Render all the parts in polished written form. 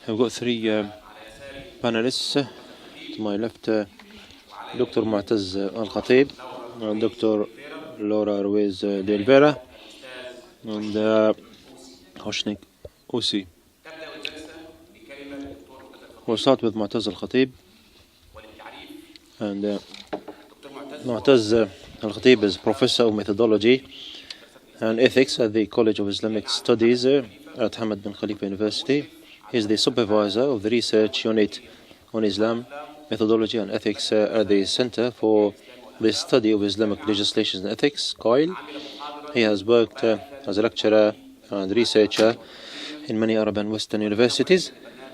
I've got three panelists. To my left, Dr. Mutaz Al-Khatib, and Dr. Laura Ruiz de Elvira, and Hosheng Ossi. We'll start with Mutaz Al-Khatib. And Mutaz Al-Khatib is Professor of Methodology and Ethics at the College of Islamic Studies at Hamad bin Khalifa University. He is the supervisor of the research unit on Islam, Methodology and Ethics at the Center for the Study of Islamic Legislation and Ethics, COIL. He has worked as a lecturer and researcher in many Arab and Western universities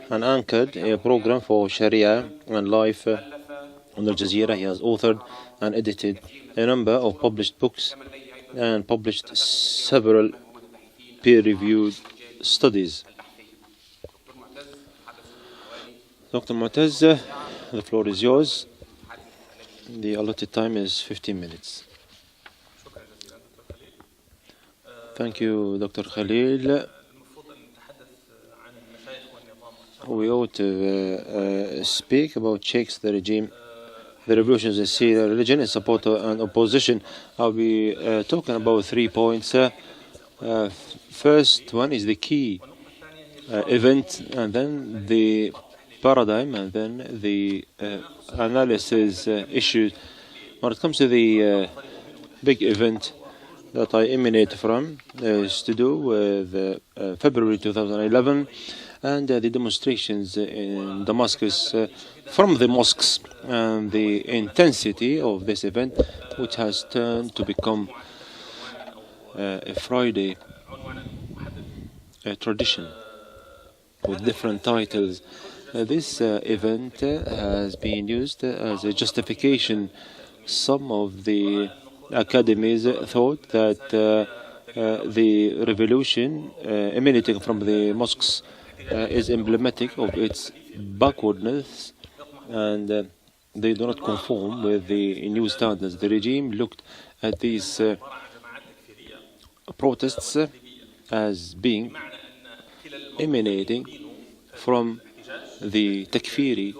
and anchored a program for Sharia and life on Al Jazeera. He has authored and edited a number of published books and published several peer-reviewed studies. Dr. Mutaz, the floor is yours. The allotted time is 15 minutes. Thank you, Dr. Khalil. We ought to speak about Sheikhs, the regime, the revolutions in Syria, religion, and support and opposition. I'll be talking about 3 points. First one is the key event, and then the paradigm, and then the analysis issues. When it comes to the big event that I emanate from, is to do with February 2011 and the demonstrations in Damascus from the mosques and the intensity of this event, which has turned to become a Friday tradition with different titles. This event has been used as a justification. Some of the academies thought that the revolution emanating from the mosques is emblematic of its backwardness, and they do not conform with the new standards. The regime looked at these protests as being emanating from the Takfiri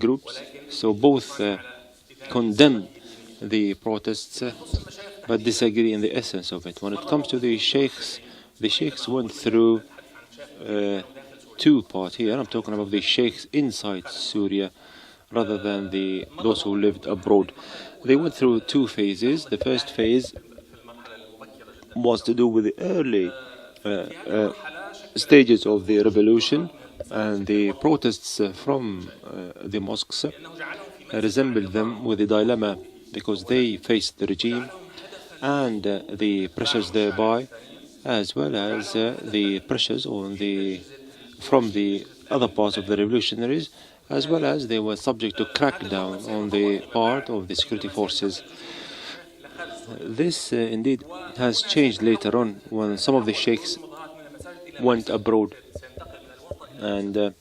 groups, so both condemn the protests but disagree in the essence of it. When it comes to the Sheikhs went through two parts here. I'm talking about the Sheikhs inside Syria rather than those who lived abroad. They went through two phases. The first phase was to do with the early stages of the revolution, and the protests from the mosques resembled them with a dilemma, because they faced the regime and the pressures thereby, as well as the pressures from the other parts of the revolutionaries, as well as they were subject to crackdown on the part of the security forces. This indeed has changed later on when some of the sheikhs went abroad, and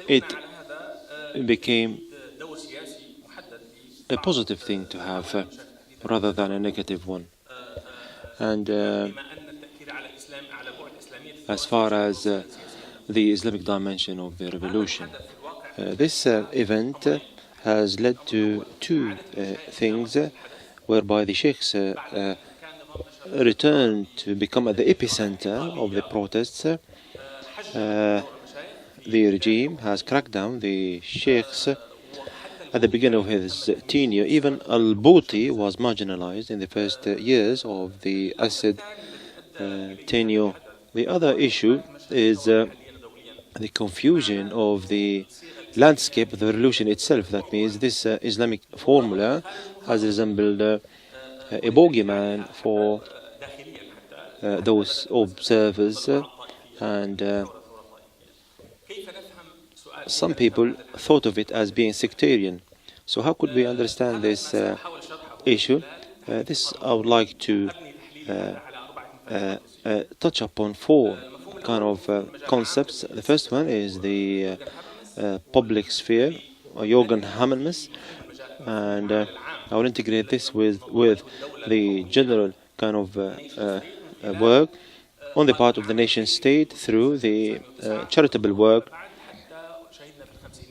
it became a positive thing to have rather than a negative one. And as far as the Islamic dimension of the revolution, this event has led to two things whereby the sheikhs returned to become at the epicenter of the protests. The regime has cracked down the sheikhs at the beginning of his tenure. Even al-Bouti was marginalized in the first years of the Assad tenure. The other issue is the confusion of the landscape of the revolution itself. That means this Islamic formula has resembled a bogeyman for those observers, and some people thought of it as being sectarian. So how could we understand this issue? This I would like to touch upon four kind of concepts. The first one is the public sphere, or Jürgen Habermas, and I will integrate this with the general kind of work on the part of the nation state through the charitable work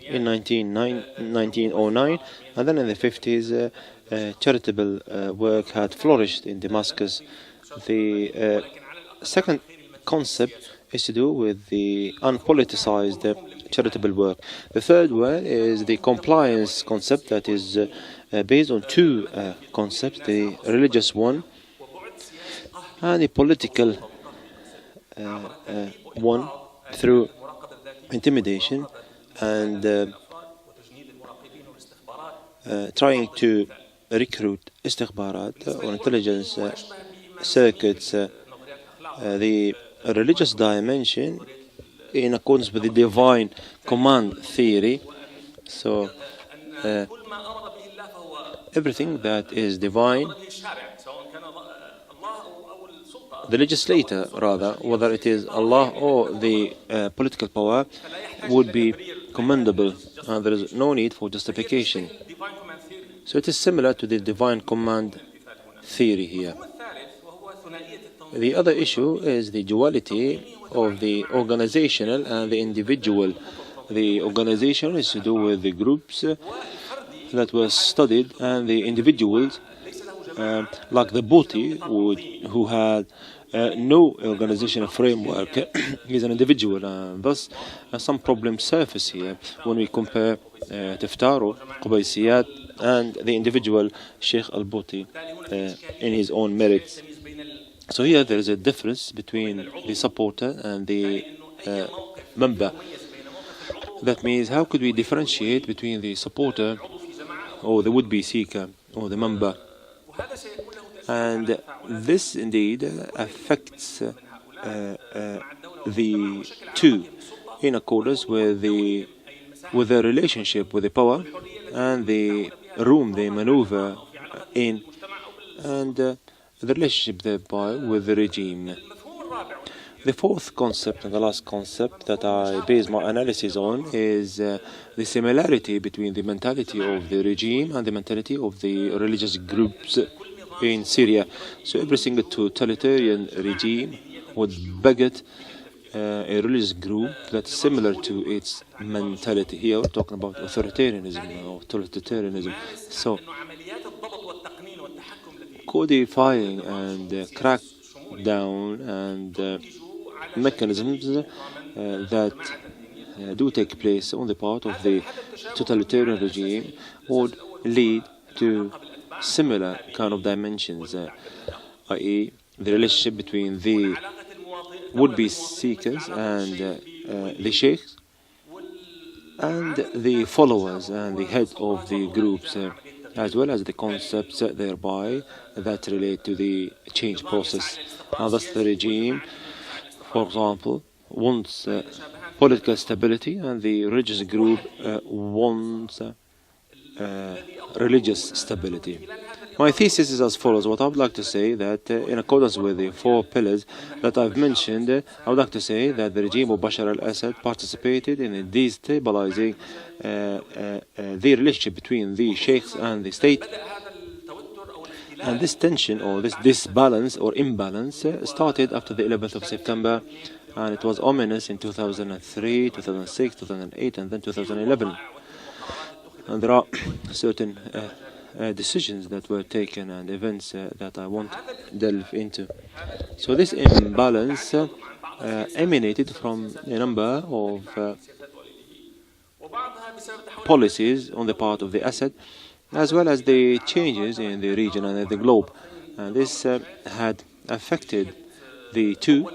in 1909, and then in the 50s charitable work had flourished in Damascus. The second concept is to do with the unpoliticized charitable work. The third one is the compliance concept that is based on two concepts, the religious one and the political one, through intimidation and trying to recruit istikhbarat or intelligence circuits, the religious dimension in accordance with the divine command theory. So everything that is divine, the legislator rather, whether it is Allah or the political power, would be commendable, and there is no need for justification. So it is similar to the divine command theory here. The other issue is the duality of the organizational and the individual. The organizational is to do with the groups that were studied, and the individuals, like the Bhoti, who had no organizational framework. He's an individual, and thus some problems surface here when we compare Tiftaro, Qubaysiyat, and the individual Sheikh al-Bhoti in his own merits. So here there is a difference between the supporter and the member. That means, how could we differentiate between the supporter or the would-be seeker or the member? And this indeed affects the two in accordance with their relationship with the power and the room they maneuver in, and the relationship thereby with the regime. The fourth concept and the last concept that I base my analysis on is the similarity between the mentality of the regime and the mentality of the religious groups in Syria. So every single totalitarian regime would beget a religious group that's similar to its mentality. Here we're talking about authoritarianism or totalitarianism. So codifying and crackdown and mechanisms that do take place on the part of the totalitarian regime would lead to similar kind of dimensions, i.e. the relationship between the would-be seekers and the sheikhs and the followers and the head of the groups, as well as the concepts thereby that relate to the change process. And thus the regime, for example, wants political stability, and the religious group wants religious stability. My thesis is as follows. What I would like to say that in accordance with the four pillars that I've mentioned, I would like to say that the regime of Bashar al-Assad participated in destabilizing the relationship between the sheikhs and the state. And this tension or this disbalance or imbalance started after the 11th of September, and it was ominous in 2003, 2006, 2008, and then 2011. And there are certain decisions that were taken and events that I won't delve into. So this imbalance emanated from a number of policies on the part of the Assad, as well as the changes in the region and the globe. And this had affected the two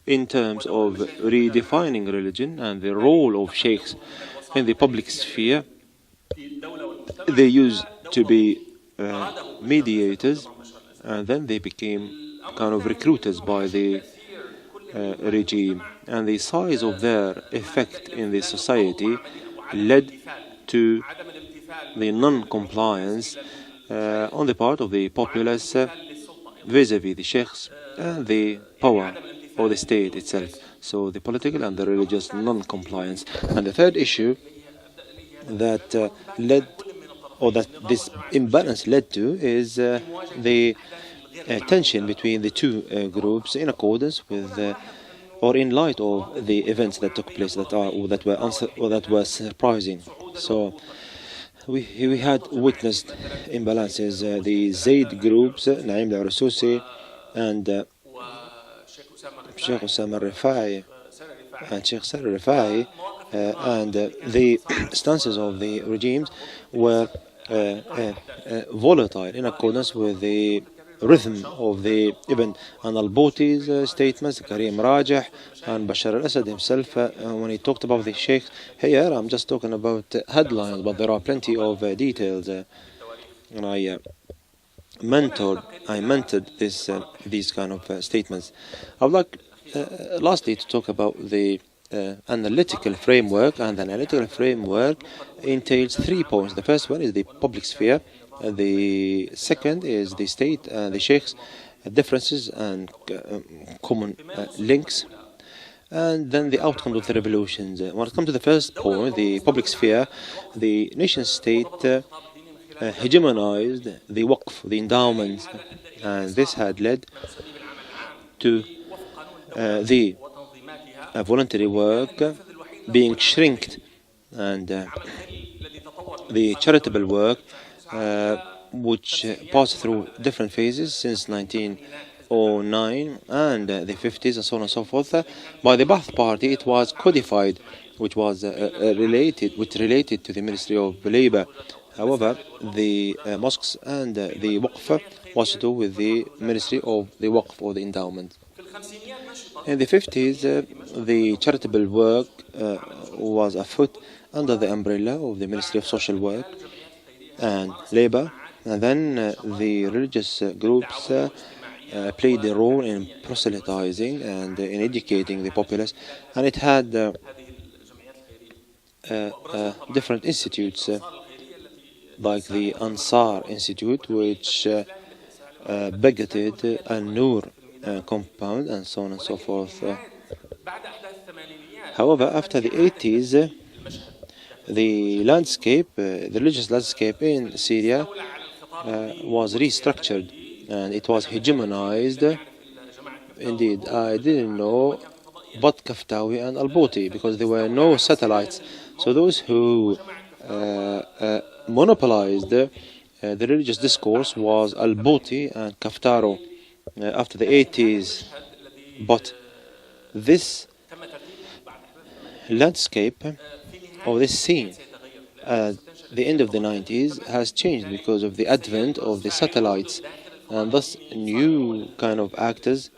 in terms of redefining religion and the role of sheikhs in the public sphere. They used to be mediators, and then they became kind of recruiters by the regime. And the size of their effect in the society led to the non-compliance on the part of the populace vis-à-vis the sheikhs and the power or the state itself. So the political and the religious non-compliance. And the third issue that led, or that this imbalance led to, is the tension between the two groups in accordance with or in light of the events that took place that were surprising. So we had witnessed imbalances. The Zayd groups, Naim al-Rususi and Sheikh Osama al-Rifai and Sheikh Sar al-Rifai, and the stances of the regimes were volatile in accordance with the rhythm of the event. And al-Bouti's statements, Karim Rajah and Bashar al-Assad himself, when he talked about the Sheikhs, here I'm just talking about headlines, but there are plenty of details. And I mentored these kind of statements. I would like lastly to talk about the analytical framework, and the analytical framework entails 3 points. The first one is the public sphere, the second is the state and the Sheikhs, differences and common links, and then the outcome of the revolutions. When it comes to the first point, the public sphere, the nation state hegemonized the waqf, the endowments, and this had led to the voluntary work being shrinked, and the charitable work which passed through different phases since 1909 and the 50s and so on and so forth. By the Ba'ath Party it was codified, which was related to the Ministry of Labour. However, the mosques and the waqf was to do with the Ministry of the Waqf or the endowment. In the 50s, the charitable work was afoot under the umbrella of the Ministry of Social Work and Labour, and then the religious groups played a role in proselytizing and in educating the populace, and it had different institutes like the Ansar Institute, which bigoted Al-Nur compound and so on and so forth. However, after the 80s, the landscape, the religious landscape in Syria was restructured and it was hegemonized. Indeed, I didn't know but Kaftawi and Al-Bouti because there were no satellites. So those who monopolized the religious discourse was Al-Bouti and Kaftaro after the 80s. But this landscape or this scene at the end of the 90s has changed because of the advent of the satellites, and thus new kind of actors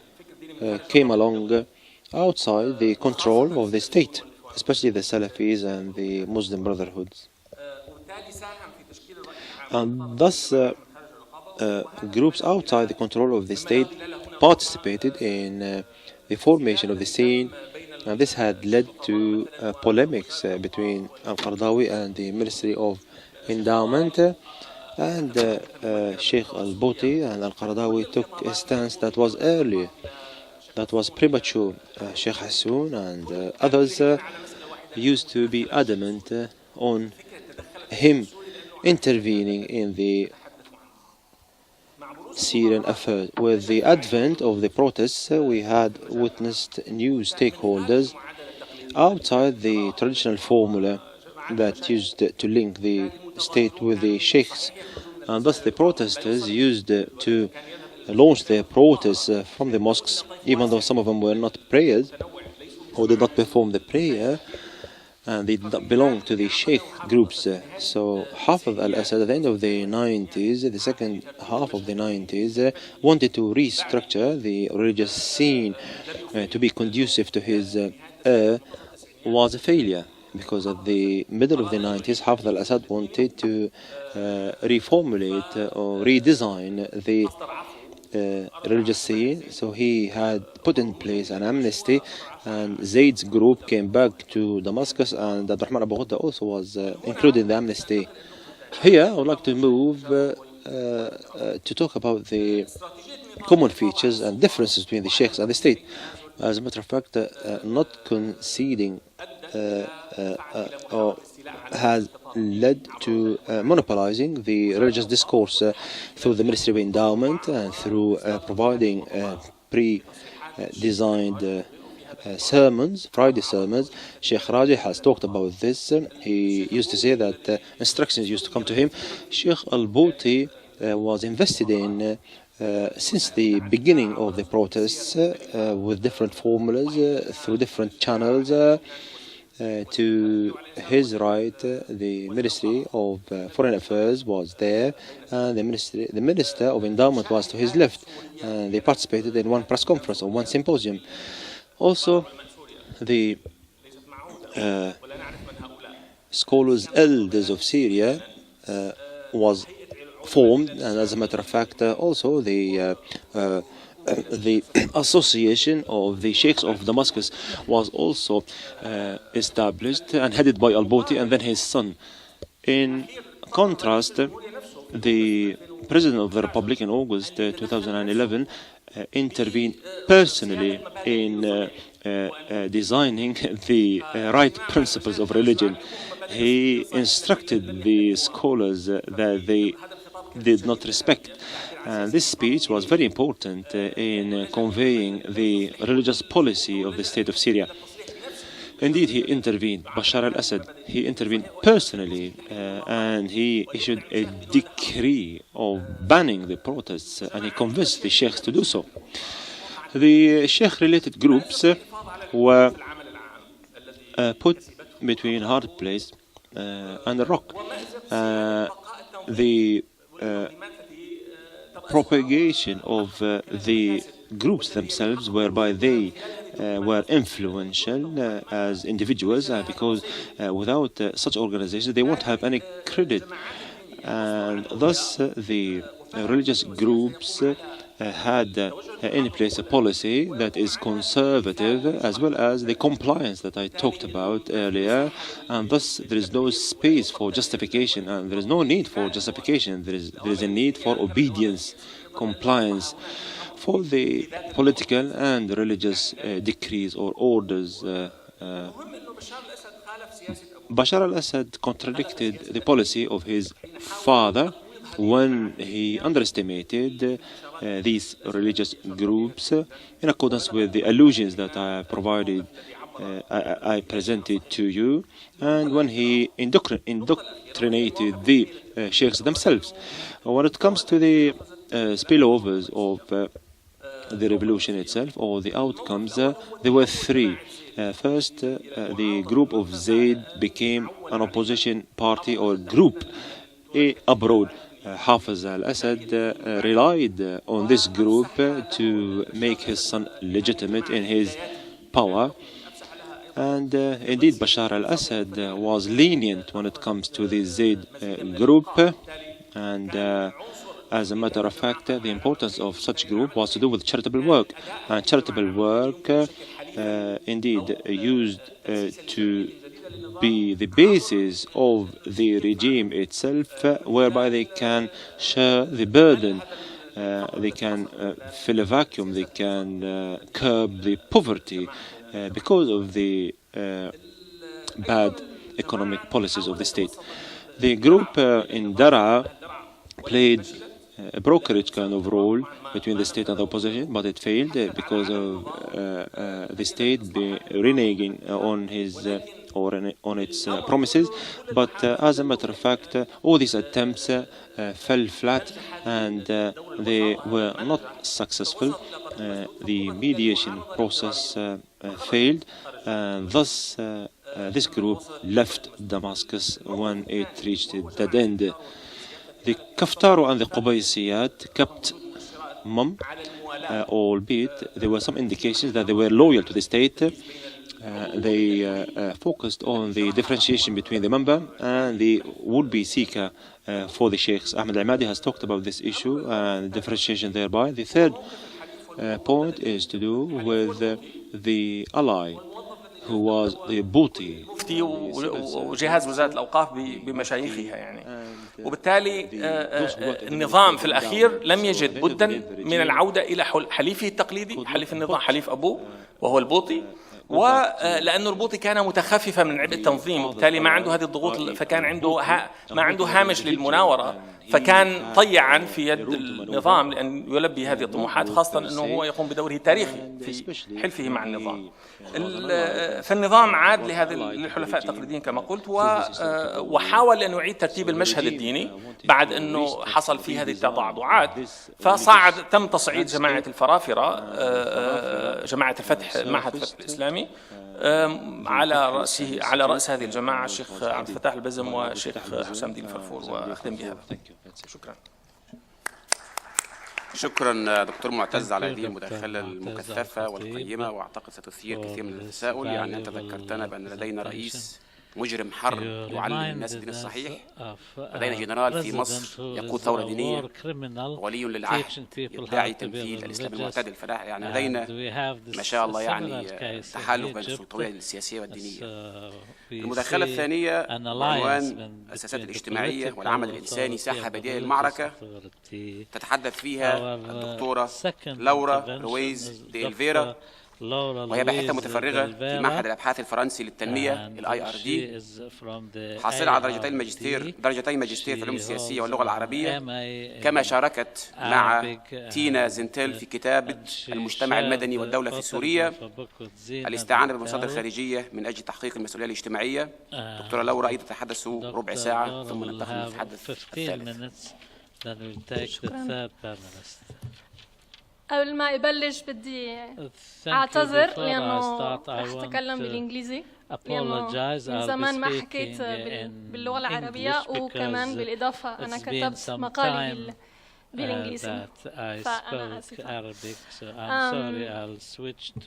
came along outside the control of the state, especially the Salafis and the Muslim Brotherhoods. And thus groups outside the control of the state participated in the formation of the scene, and this had led to polemics between Al-Qaradawi and the Ministry of Endowment, and Sheikh Al-Bouti and Al-Qaradawi took a stance that was early, that was premature. Sheikh Hassoun and others used to be adamant on him intervening in the Syrian affairs. With the advent of the protests, we had witnessed new stakeholders outside the traditional formula that used to link the state with the Sheikhs, and thus the protesters used to launch their protests from the mosques, even though some of them were not prayers or did not perform the prayer, and they did not belong to the Sheikh groups. So Hafez al-Assad at the end of the 90s, the second half of the 90s, wanted to restructure the religious scene to be conducive to his was a failure, because at the middle of the 90s Hafez al-Assad wanted to reformulate or redesign the religious scene. So he had put in place an amnesty, and Zayd's group came back to Damascus, and Abdurrahman Abu Ghudda also was included in the amnesty. Here I would like to move to talk about the common features and differences between the Sheikhs and the state. As a matter of fact, not conceding has led to monopolizing the religious discourse through the Ministry of Endowment and through providing pre-designed sermons, Friday sermons. Sheikh Raji has talked about this. He used to say that instructions used to come to him. Sheikh Al-Bouti was invested in since the beginning of the protests with different formulas through different channels. To his right, the Ministry of Foreign Affairs was there, and the Minister of Endowment was to his left. They participated in one press conference or one symposium. Also, the scholars elders of Syria was formed, and as a matter of fact, also the association of the Sheikhs of Damascus was also established and headed by Al-Bouti and then his son. In contrast, the President of the Republic in August 2011 intervened personally in designing the right principles of religion. He instructed the scholars that they did not respect. This speech was very important in conveying the religious policy of the state of Syria. Indeed, he intervened. Bashar al-Assad, he intervened personally and he issued a decree of banning the protests, and he convinced the sheikhs to do so. The sheikh-related groups were put between hard place and a rock. The propagation of the groups themselves, whereby they were influential as individuals, because without such organizations they won't have any credit, and thus the religious groups had in place a policy that is conservative, as well as the compliance that I talked about earlier, and thus there is no space for justification, and there is no need for justification. There is a need for obedience, compliance for the political and religious decrees or orders. Bashar al-Assad contradicted the policy of his father when he underestimated these religious groups in accordance with the allusions that I provided, I presented to you, and when he indoctrinated the sheikhs themselves. When it comes to the spillovers of the revolution itself, or the outcomes, there were three. First, the group of Zayd became an opposition party or group abroad. Hafiz al-Assad relied on this group to make his son legitimate in his power. And indeed, Bashar al-Assad was lenient when it comes to the Zayd group. And as a matter of fact, the importance of such group was to do with charitable work. And charitable work indeed used to be the basis of the regime itself, whereby they can share the burden, they can fill a vacuum, they can curb the poverty because of the bad economic policies of the state. The group in Dara played a brokerage kind of role between the state and the opposition, but it failed because of the state reneging on his on its promises. But as a matter of fact, all these attempts fell flat, and they were not successful. The mediation process failed, and thus this group left Damascus when it reached a dead end. The Kaftaro and the Qubaysiyat kept mum, albeit there were some indications that they were loyal to the state. They focused on the differentiation between the member and the would-be seeker for the sheikhs. Ahmed al-Amadi has talked about this issue and differentiation thereby. The third point is to do with the ally, who was the Bouti. وجهاز وزارة الأوقاف بمشايخها يعني. وبالتالي النظام في الأخير لم يجد بدا من العودة إلى حليفه التقليدي، حليف النظام، حليف أبوه وهو البوطي، ولأن البوطي كان متخففا من عبء التنظيم، وبالتالي ما عنده هذه الضغوط، فكان عنده ما عنده هامش للمناورة، فكان طيعا في يد النظام لأن يلبي هذه الطموحات، خاصة أنه هو يقوم بدوره التاريخي في حلفه مع النظام. فالنظام عاد لهذه الحلفاء التقليديين كما قلت، وحاول أن يعيد ترتيب المشهد الديني بعد أنه حصل فيه هذه التضعضعات. تم تصعيد جماعة الفرافرة، جماعة الفتح، معهد الفتح الإسلامي، على رأس هذه الجماعة الشيخ عبد الفتاح البزم والشيخ حسام الدين الفرفور، وأختم بهذا. شكرا. شكرا دكتور معتز على هذه المداخلة المكثفة والقيمة، وأعتقد ستثير كثير من التساؤل. يعني أنت ذكرتنا بأن لدينا رئيس مجرم حرب يعلم الناس الدين الصحيح، لدينا جنرال في مصر يقود ثورة دينية، ولي للعهد يدعي تنفيذ الإسلام المعتدل. فلا يعني لدينا ما شاء الله يعني تحالف بين السلطوية السياسية والدينية. المداخلة الثانية بعنوان السياسات الاجتماعية والعمل الإنساني ساحة بديهة المعركة، تتحدث فيها الدكتورة لورا رويز دي إلفيرا، وهي باحثة متفرغة في معهد الأبحاث الفرنسي للتنمية الIRD، حاصلة على درجتين ماجستير في العلوم السياسية واللغة العربية، كما شاركت مع تينا زنتل في كتابة المجتمع المدني والدولة في سوريا، الاستعانة بالمصادر الخارجية من أجل تحقيق المسؤولية الاجتماعية. دكتورة لورا أيضا تتحدث ربع ساعة ثم ننتقل للمتحدث الثالث. قبل ما أبلش بدي أعتذر لأنه رح أتكلم بالإنجليزي، لأنه من زمان ما حكيت باللغة العربية، وكمان بالإضافة أنا كتبت مقالي بالإنجليزي، فأنا آسفة.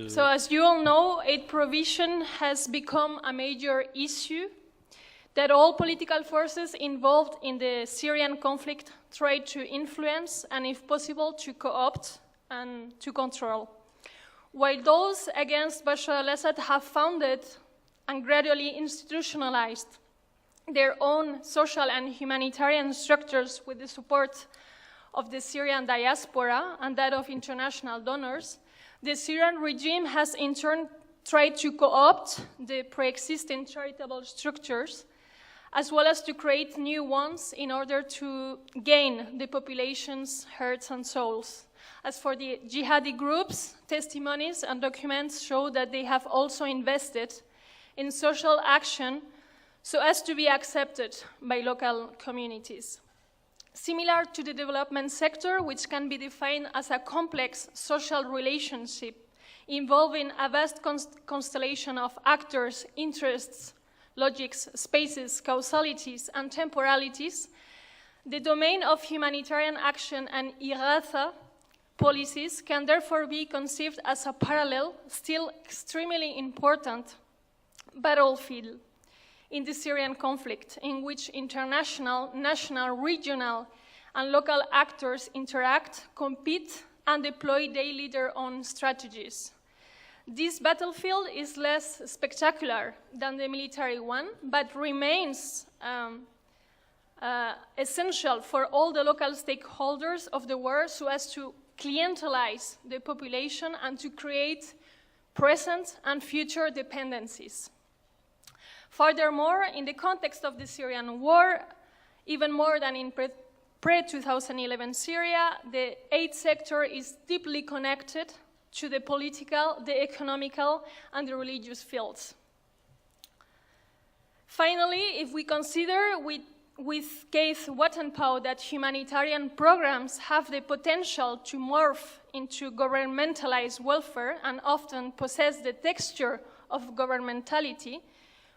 So as you all know, aid provision has become a major issue that all political forces involved in the Syrian conflict try to influence and, if possible, to co-opt and to control. While those against Bashar al-Assad have founded and gradually institutionalized their own social and humanitarian structures with the support of the Syrian diaspora and that of international donors, the Syrian regime has in turn tried to co-opt the pre-existing charitable structures as well as to create new ones in order to gain the population's hearts and souls. As for the jihadi groups, testimonies and documents show that they have also invested in social action so as to be accepted by local communities. Similar to the development sector, which can be defined as a complex social relationship involving a vast constellation of actors, interests, logics, spaces, causalities, and temporalities, the domain of humanitarian action and Ighatha policies can therefore be conceived as a parallel, still extremely important, battlefield in the Syrian conflict, in which international, national, regional, and local actors interact, compete, and deploy daily their own strategies. This battlefield is less spectacular than the military one, but remains essential for all the local stakeholders of the war so as to clientelize the population and to create present and future dependencies. Furthermore, in the context of the Syrian war, even more than in pre-2011 Syria, the aid sector is deeply connected to the political, the economical, and the religious fields. Finally, if we consider with Keith Wattenpau that humanitarian programs have the potential to morph into governmentalized welfare and often possess the texture of governmentality,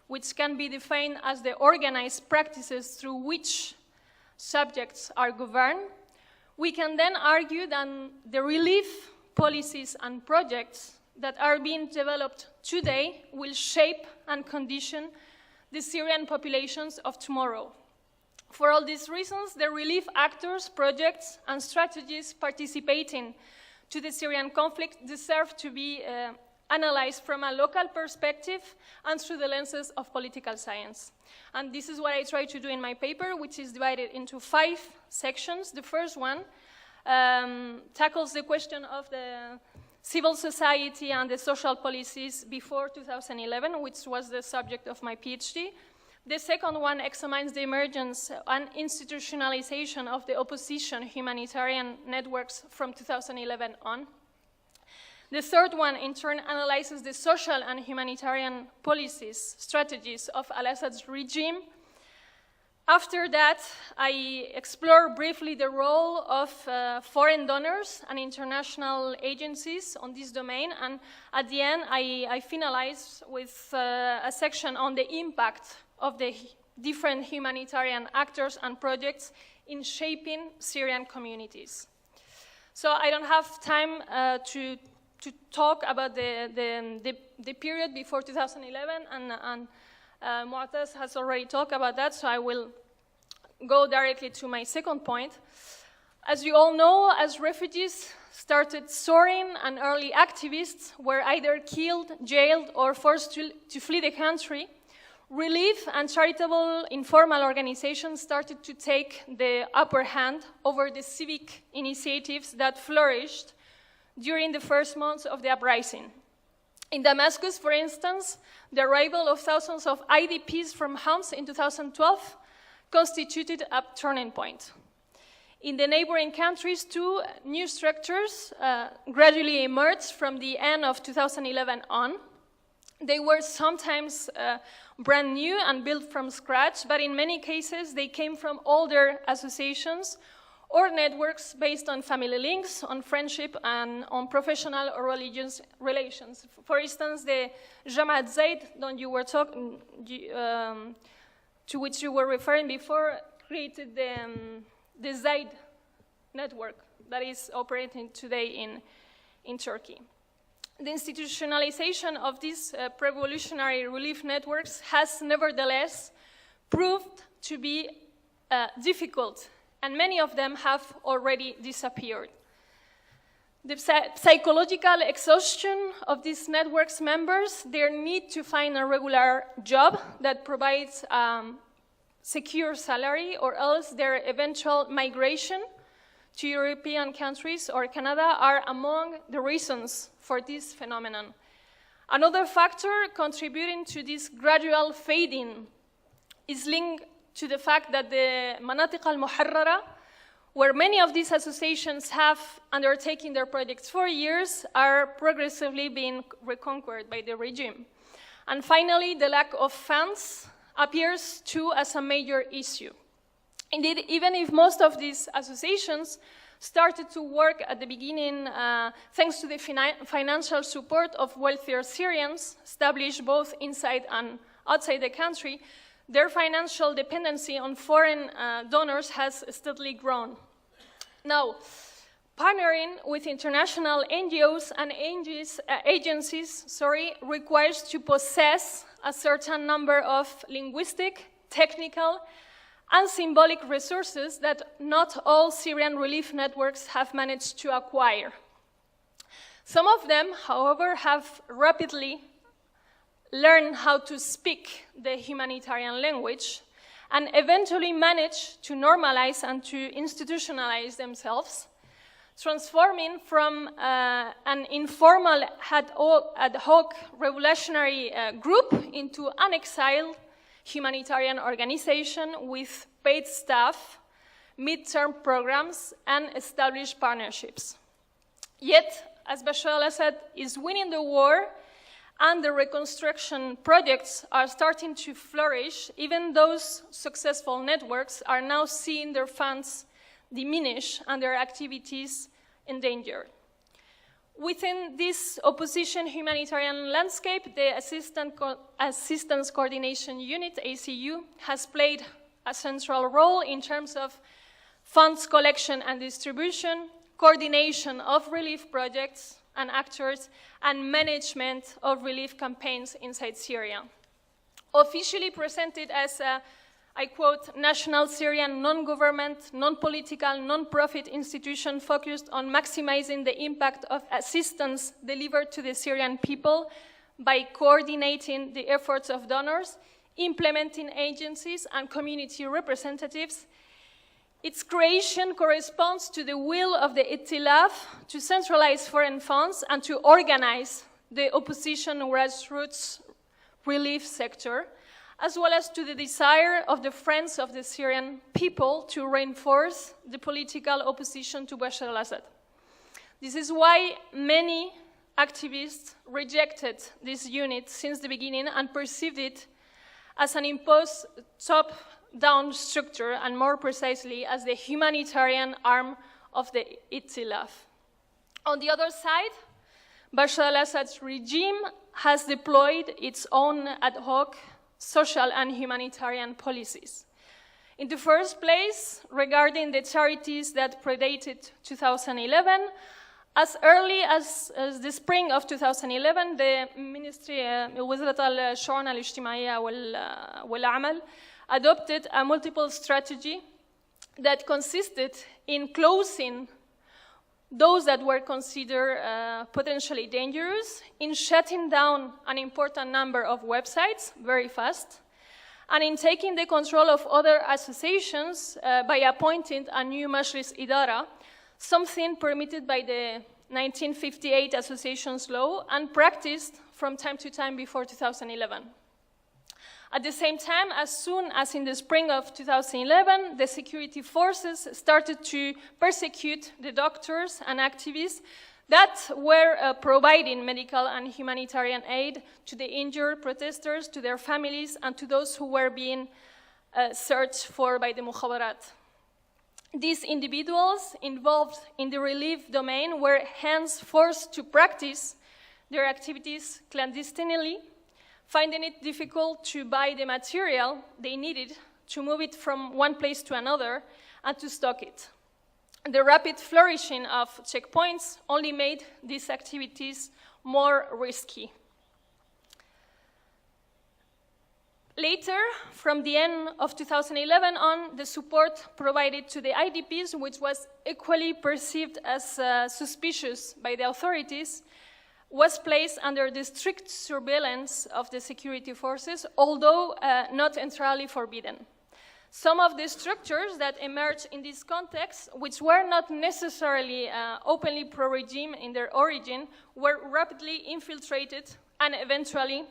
which can be defined as the organized practices through which subjects are governed, we can then argue that the relief policies and projects that are being developed today will shape and condition the Syrian populations of tomorrow. For all these reasons, the relief actors, projects, and strategies participating to the Syrian conflict deserve to be analyzed from a local perspective and through the lenses of political science. And this is what I try to do in my paper, which is divided into 5 sections. The first one tackles the question of the civil society and the social policies before 2011, which was the subject of my PhD. The second one examines the emergence and institutionalization of the opposition humanitarian networks from 2011 on. The third one, in turn, analyzes the social and humanitarian policies, strategies of al-Assad's regime. After that, I explore briefly the role of foreign donors and international agencies on this domain, and at the end, I finalize with a section on the impact of the different humanitarian actors and projects in shaping Syrian communities. So I don't have time to talk about the period before 2011, and Mutaz has already talked about that, so I will go directly to my second point. As you all know, as refugees started soaring and early activists were either killed, jailed, or forced to flee the country, relief and charitable informal organizations started to take the upper hand over the civic initiatives that flourished during the first months of the uprising. In Damascus, for instance, the arrival of thousands of IDPs from Homs in 2012 constituted a turning point. In the neighboring countries, two new structures gradually emerged from the end of 2011 on. They were sometimes brand new and built from scratch, but in many cases they came from older associations or networks based on family links, on friendship, and on professional or religious relations. For instance, the Jamaat Zayd, to which you were referring before, created the Zayd network that is operating today in Turkey. The institutionalization of these pre-revolutionary relief networks has nevertheless proved to be difficult, and many of them have already disappeared. The psychological exhaustion of these networks' members, their need to find a regular job that provides secure salary, or else their eventual migration to European countries or Canada are among the reasons for this phenomenon. Another factor contributing to this gradual fading is linked to the fact that the Manatiq al-Muharrara, where many of these associations have undertaken their projects for years, are progressively being reconquered by the regime. And finally, the lack of funds appears too as a major issue. Indeed, even if most of these associations started to work at the beginning thanks to the financial support of wealthier Syrians, established both inside and outside the country, their financial dependency on foreign donors has steadily grown. Now, partnering with international NGOs and agencies requires to possess a certain number of linguistic, technical, and symbolic resources that not all Syrian relief networks have managed to acquire. Some of them, however, have rapidly learned how to speak the humanitarian language and eventually manage to normalize and to institutionalize themselves, transforming from an informal ad hoc revolutionary group into an exiled humanitarian organization with paid staff, mid-term programs, and established partnerships. Yet, as Bashar al-Assad is winning the war and the reconstruction projects are starting to flourish, even those successful networks are now seeing their funds diminish and their activities endangered. Within this opposition humanitarian landscape, the Assistance Coordination Unit, ACU, has played a central role in terms of funds collection and distribution, coordination of relief projects and actors, and management of relief campaigns inside Syria. Officially presented as a, I quote, national Syrian non-government, non-political, non-profit institution focused on maximizing the impact of assistance delivered to the Syrian people by coordinating the efforts of donors, implementing agencies and community representatives, Its creation corresponds to the will of the Ittilaf to centralize foreign funds and to organize the opposition grassroots relief sector, as well as to the desire of the Friends of the Syrian people to reinforce the political opposition to Bashar al-Assad. This is why many activists rejected this unit since the beginning and perceived it as an imposed top-down structure, and more precisely as the humanitarian arm of the Ittilaf. On the other side, Bashar al-Assad's regime has deployed its own ad hoc social and humanitarian policies. In the first place, regarding the charities that predated 2011, as early as the spring of 2011, the Ministry, وزارة الشؤون الاجتماعية والعمل, adopted a multiple strategy that consisted in closing those that were considered potentially dangerous, in shutting down an important number of websites very fast, and in taking the control of other associations by appointing a new Majlis Idara, something permitted by the 1958 Associations Law and practiced from time to time before 2011. At the same time, as soon as in the spring of 2011, the security forces started to persecute the doctors and activists that were providing medical and humanitarian aid to the injured protesters, to their families, and to those who were being searched for by the mukhabarat. These individuals involved in the relief domain were hence forced to practice their activities clandestinely, finding it difficult to buy the material they needed to move it from one place to another and to stock it. The rapid flourishing of checkpoints only made these activities more risky. Later, from the end of 2011 on, the support provided to the IDPs, which was equally perceived as suspicious by the authorities, was placed under the strict surveillance of the security forces, although not entirely forbidden. Some of the structures that emerged in this context, which were not necessarily openly pro-regime in their origin, were rapidly infiltrated and eventually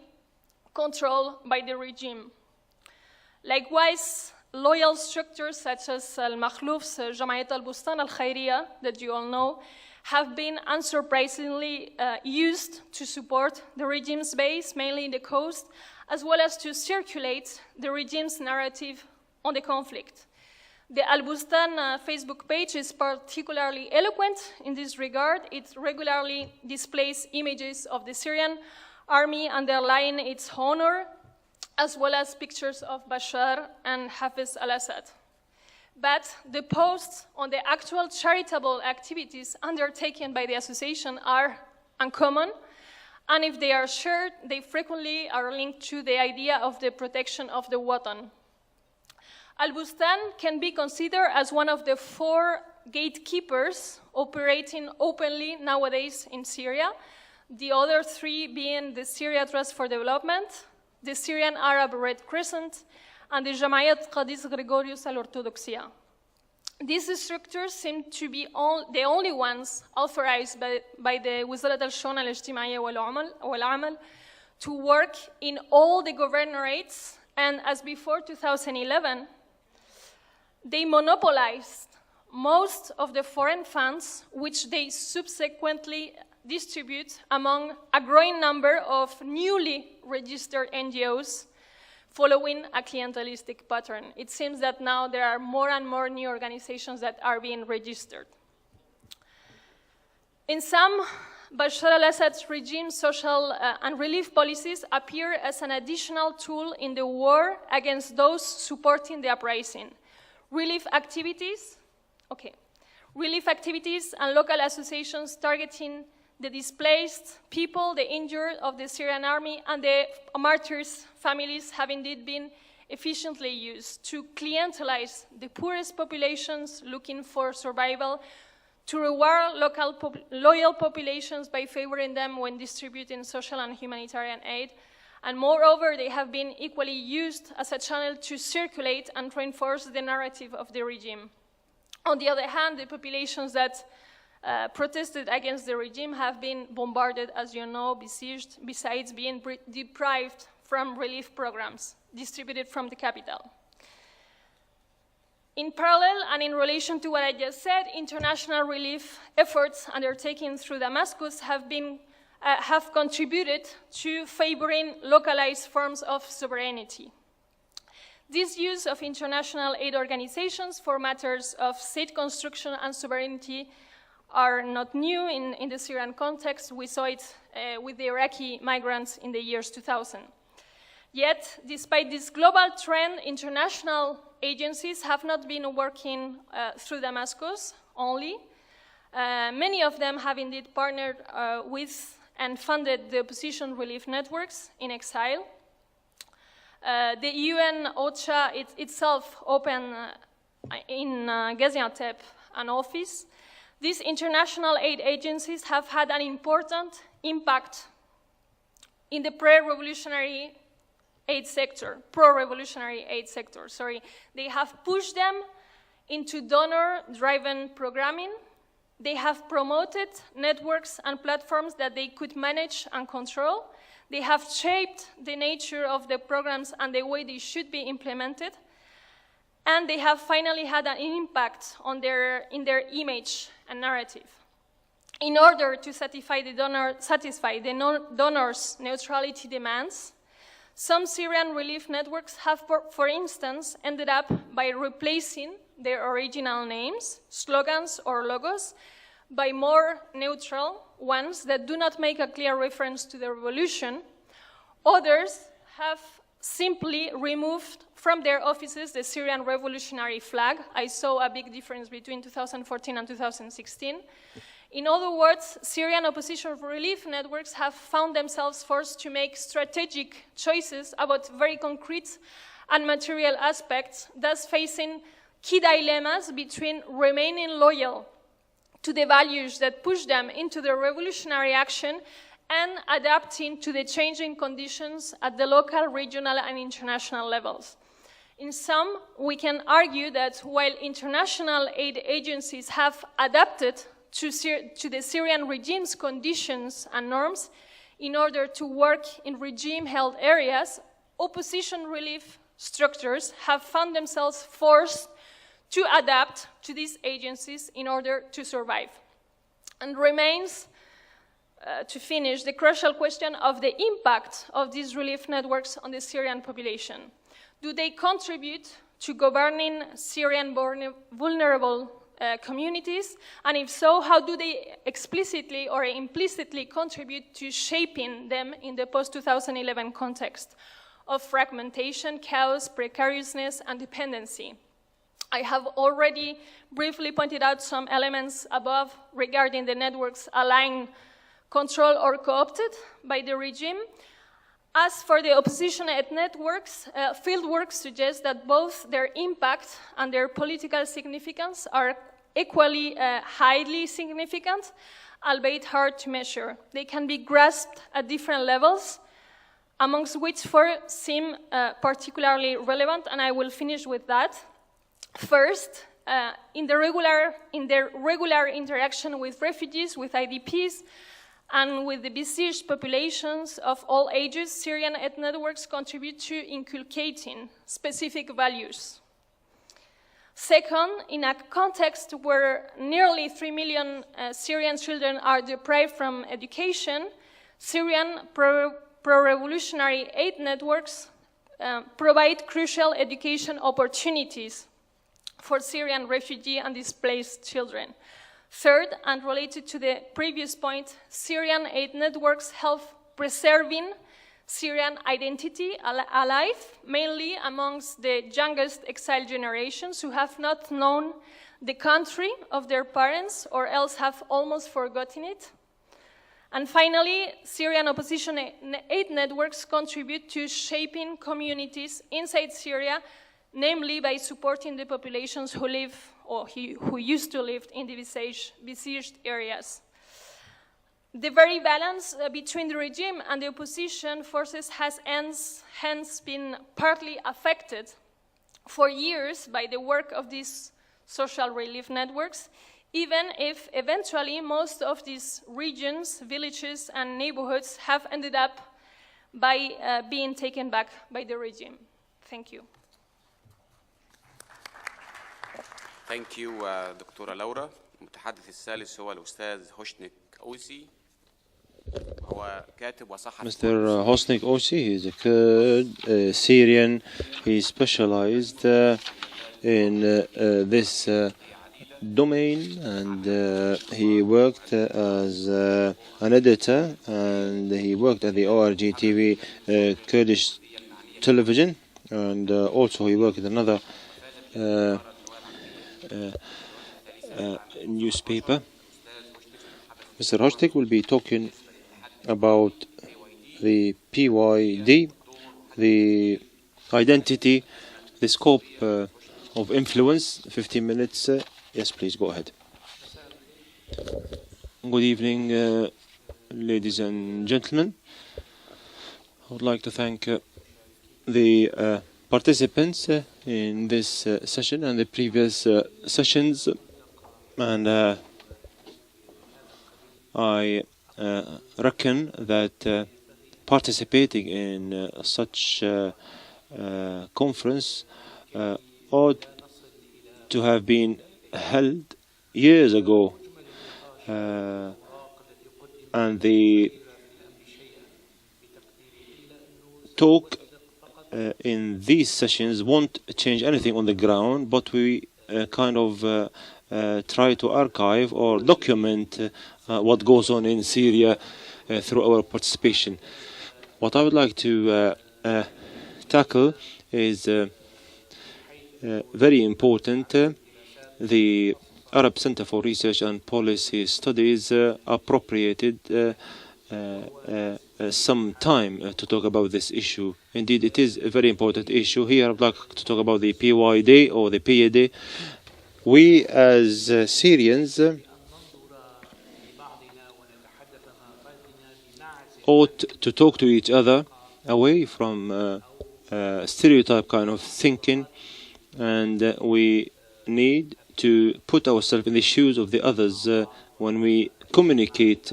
controlled by the regime. Likewise, loyal structures such as Al-Makhlouf's Jama'at al-Bustan al-Khairiyya, that you all know, have been unsurprisingly used to support the regime's base, mainly in the coast, as well as to circulate the regime's narrative on the conflict. The Al-Bustan Facebook page is particularly eloquent in this regard. It regularly displays images of the Syrian army underlying its honor, as well as pictures of Bashar and Hafiz al-Assad. But the posts on the actual charitable activities undertaken by the association are uncommon, and if they are shared, they frequently are linked to the idea of the protection of the Watan. Al-Bustan can be considered as one of the 4 gatekeepers operating openly nowadays in Syria, the other 3 being the Syria Trust for Development, the Syrian Arab Red Crescent, and the Jamaat Qadis Gregorius al-Orthodoxia. These structures seem to be the only ones authorized by the وزارة الشؤون الاجتماعية والعمل to work in all the governorates, and as before 2011, they monopolized most of the foreign funds, which they subsequently distribute among a growing number of newly registered NGOs following a clientelistic pattern. It seems that now there are more and more new organizations that are being registered. In sum, Bashar al-Assad's regime's social and relief policies appear as an additional tool in the war against those supporting the uprising. Relief activities and local associations targeting the displaced people, the injured of the Syrian army, and the martyrs' families have indeed been efficiently used to clientelize the poorest populations looking for survival, to reward local loyal populations by favoring them when distributing social and humanitarian aid, and moreover, they have been equally used as a channel to circulate and reinforce the narrative of the regime. On the other hand, the populations that protested against the regime have been bombarded, as you know, besieged, besides being deprived from relief programs distributed from the capital. In parallel, and in relation to what I just said, international relief efforts undertaken through Damascus have contributed to favoring localized forms of sovereignty. This use of international aid organizations for matters of state construction and sovereignty are not new in the Syrian context. We saw it with the Iraqi migrants in the years 2000. Yet, despite this global trend, international agencies have not been working through Damascus only. Many of them have indeed partnered with and funded the opposition relief networks in exile. The UN OCHA itself opened in Gaziantep an office. These international aid agencies have had an important impact in the pro-revolutionary aid sector. They have pushed them into donor-driven programming. They have promoted networks and platforms that they could manage and control. They have shaped the nature of the programs and the way they should be implemented. And they have finally had an impact on in their image and narrative. In order to satisfy the donors' neutrality demands, some Syrian relief networks have, for instance, ended up by replacing their original names, slogans, or logos by more neutral ones that do not make a clear reference to the revolution. Others have simply removed from their offices the Syrian revolutionary flag. I saw a big difference between 2014 and 2016. In other words, Syrian opposition relief networks have found themselves forced to make strategic choices about very concrete and material aspects, thus facing key dilemmas between remaining loyal to the values that push them into the revolutionary action and adapting to the changing conditions at the local, regional, and international levels. In sum, we can argue that while international aid agencies have adapted to the Syrian regime's conditions and norms in order to work in regime-held areas, opposition relief structures have found themselves forced to adapt to these agencies in order to survive. And remains, to finish, the crucial question of the impact of these relief networks on the Syrian population. Do they contribute to governing Syrian vulnerable communities? And if so, how do they explicitly or implicitly contribute to shaping them in the post-2011 context of fragmentation, chaos, precariousness, and dependency? I have already briefly pointed out some elements above regarding the networks aligned, controlled, or co-opted by the regime. As for the opposition aid networks, fieldwork suggests that both their impact and their political significance are equally highly significant, albeit hard to measure. They can be grasped at different levels, amongst which four seem particularly relevant, and I will finish with that. First, in their regular interaction with refugees, with IDPs, and with the besieged populations of all ages, Syrian aid networks contribute to inculcating specific values. Second, in a context where nearly 3 million Syrian children are deprived from education, Syrian pro-revolutionary aid networks provide crucial education opportunities for Syrian refugee and displaced children. Third, and related to the previous point, Syrian aid networks help preserving Syrian identity alive, mainly amongst the youngest exiled generations who have not known the country of their parents or else have almost forgotten it. And finally, Syrian opposition aid networks contribute to shaping communities inside Syria, namely by supporting the populations who live or who used to live in the besieged areas. The very balance between the regime and the opposition forces has hence been partly affected for years by the work of these social relief networks, even if eventually most of these regions, villages, and neighborhoods have ended up by being taken back by the regime. Thank you. Thank you, دكتورة لورا. المتحدث الثالث هو الأستاذ هوشنيك أوسي. هو كاتب وصحفي. Mr. Hosheng Ossi, he is a Kurd, Syrian. He specialized in this domain, and he worked as an editor, and he worked at the ORG TV Kurdish television, and also he worked at another newspaper. Mr. Hosheng will be talking about the PYD, the identity, the scope of influence. 15 minutes. Yes, please, go ahead. Good evening, ladies and gentlemen. I would like to thank the participants in this session and the previous sessions, and I reckon that participating in such conference ought to have been held years ago, and the talk in these sessions won't change anything on the ground, but we kind of try to archive or document what goes on in Syria through our participation. What I would like to tackle is very important. The Arab Center for Research and Policy Studies appropriated some time to talk about this issue. Indeed, it is a very important issue. Here I would like to talk about the PYD or the PYD. We as Syrians ought to talk to each other away from stereotype kind of thinking, and we need to put ourselves in the shoes of the others when we communicate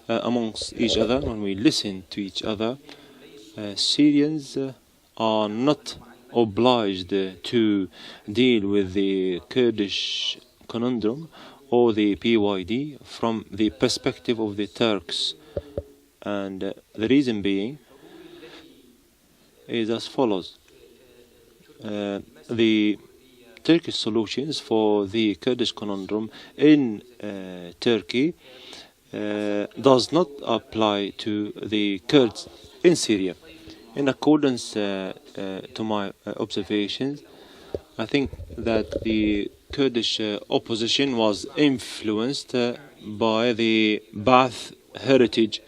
amongst each other, when we listen to each other. Syrians are not obliged to deal with the Kurdish conundrum or the PYD from the perspective of the Turks, and the reason being is as follows. The Turkish solutions for the Kurdish conundrum in Turkey does not apply to the Kurds in Syria. In accordance to my observations, I think that the Kurdish opposition was influenced by the Ba'ath heritage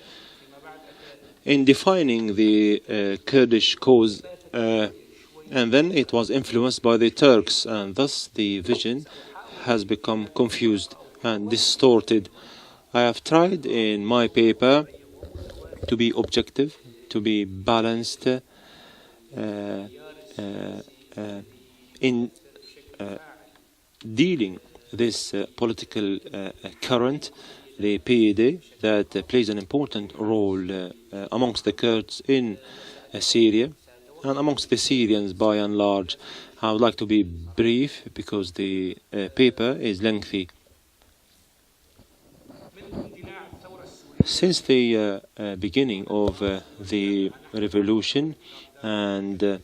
in defining the Kurdish cause, and then it was influenced by the Turks, and thus the vision has become confused and distorted. I have tried in my paper to be objective, to be balanced in dealing this political current, the PYD, that plays an important role amongst the Kurds in Syria and amongst the Syrians by and large. I would like to be brief because the paper is lengthy. Since the beginning of the revolution, and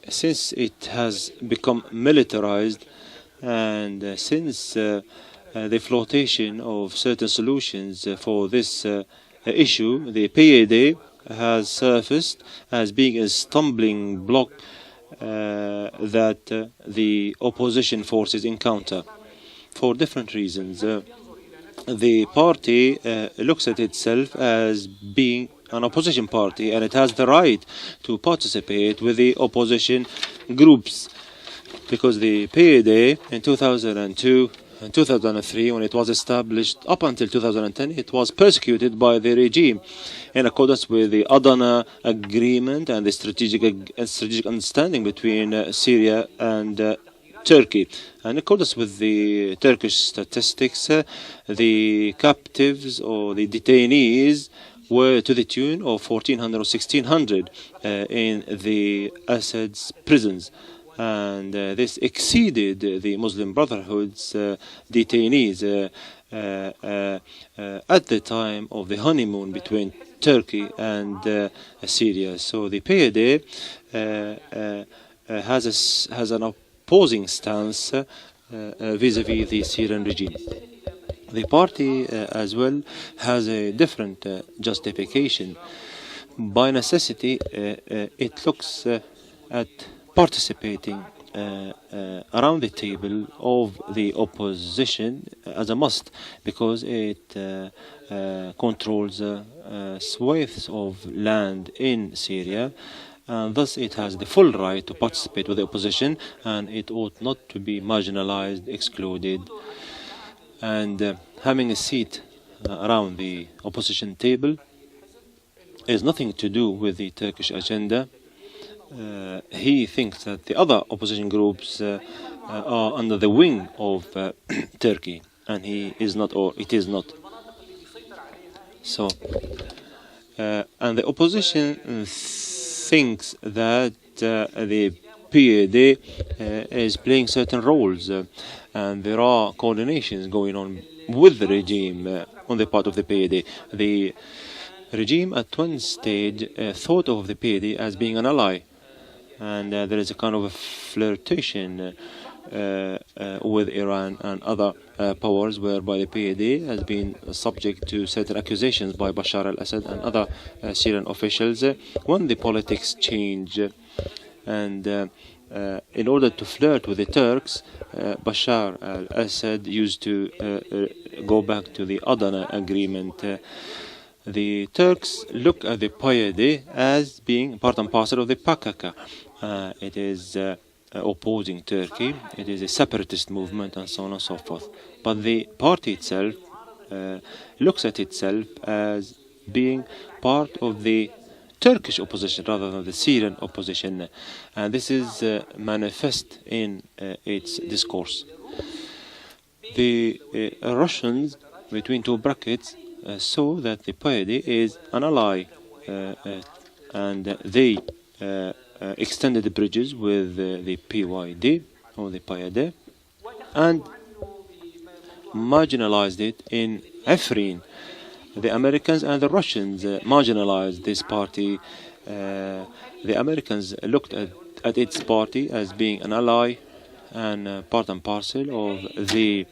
since it has become militarized, and since the flotation of certain solutions for this issue, the PYD has surfaced as being a stumbling block that the opposition forces encounter for different reasons. The party looks at itself as being an opposition party, and it has the right to participate with the opposition groups, because the PYD in 2002 and 2003, when it was established, up until 2010, it was persecuted by the regime in accordance with the Adana Agreement and the strategic understanding between Syria and Turkey. And in accordance with the Turkish statistics, the captives or the detainees were to the tune of 1,400 or 1,600 in the Assad's prisons. And this exceeded the Muslim Brotherhood's detainees at the time of the honeymoon between Turkey and Syria. So the PYD has an opposing stance vis-à-vis the Syrian regime. The party as well has a different justification. By necessity, it looks at participating around the table of the opposition as a must, because it controls swathes of land in Syria, and thus it has the full right to participate with the opposition, and it ought not to be marginalized, excluded. And having a seat around the opposition table has nothing to do with the Turkish agenda. He thinks that the other opposition groups are under the wing of Turkey, and he is not, or it is not. So, and the opposition thinks that the PYD is playing certain roles, and there are coordinations going on with the regime on the part of the PYD. The regime at one stage thought of the PYD as being an ally, and there is a kind of a flirtation with Iran and other powers, whereby the PYD has been subject to certain accusations by Bashar al-Assad and other Syrian officials. When the politics change, and in order to flirt with the Turks, Bashar al-Assad used to go back to the Adana agreement. The Turks look at the PYD as being part and parcel of the PKK. It is opposing Turkey, it is a separatist movement, and so on and so forth. But the party itself looks at itself as being part of the Turkish opposition rather than the Syrian opposition, and this is manifest in its discourse. The Russians, between two brackets, saw that the PYD is an ally, and they extended the bridges with the PYD or the PYD and marginalized it in Afrin. The Americans and the Russians marginalized this party. The Americans looked at its party as being an ally and part and parcel of the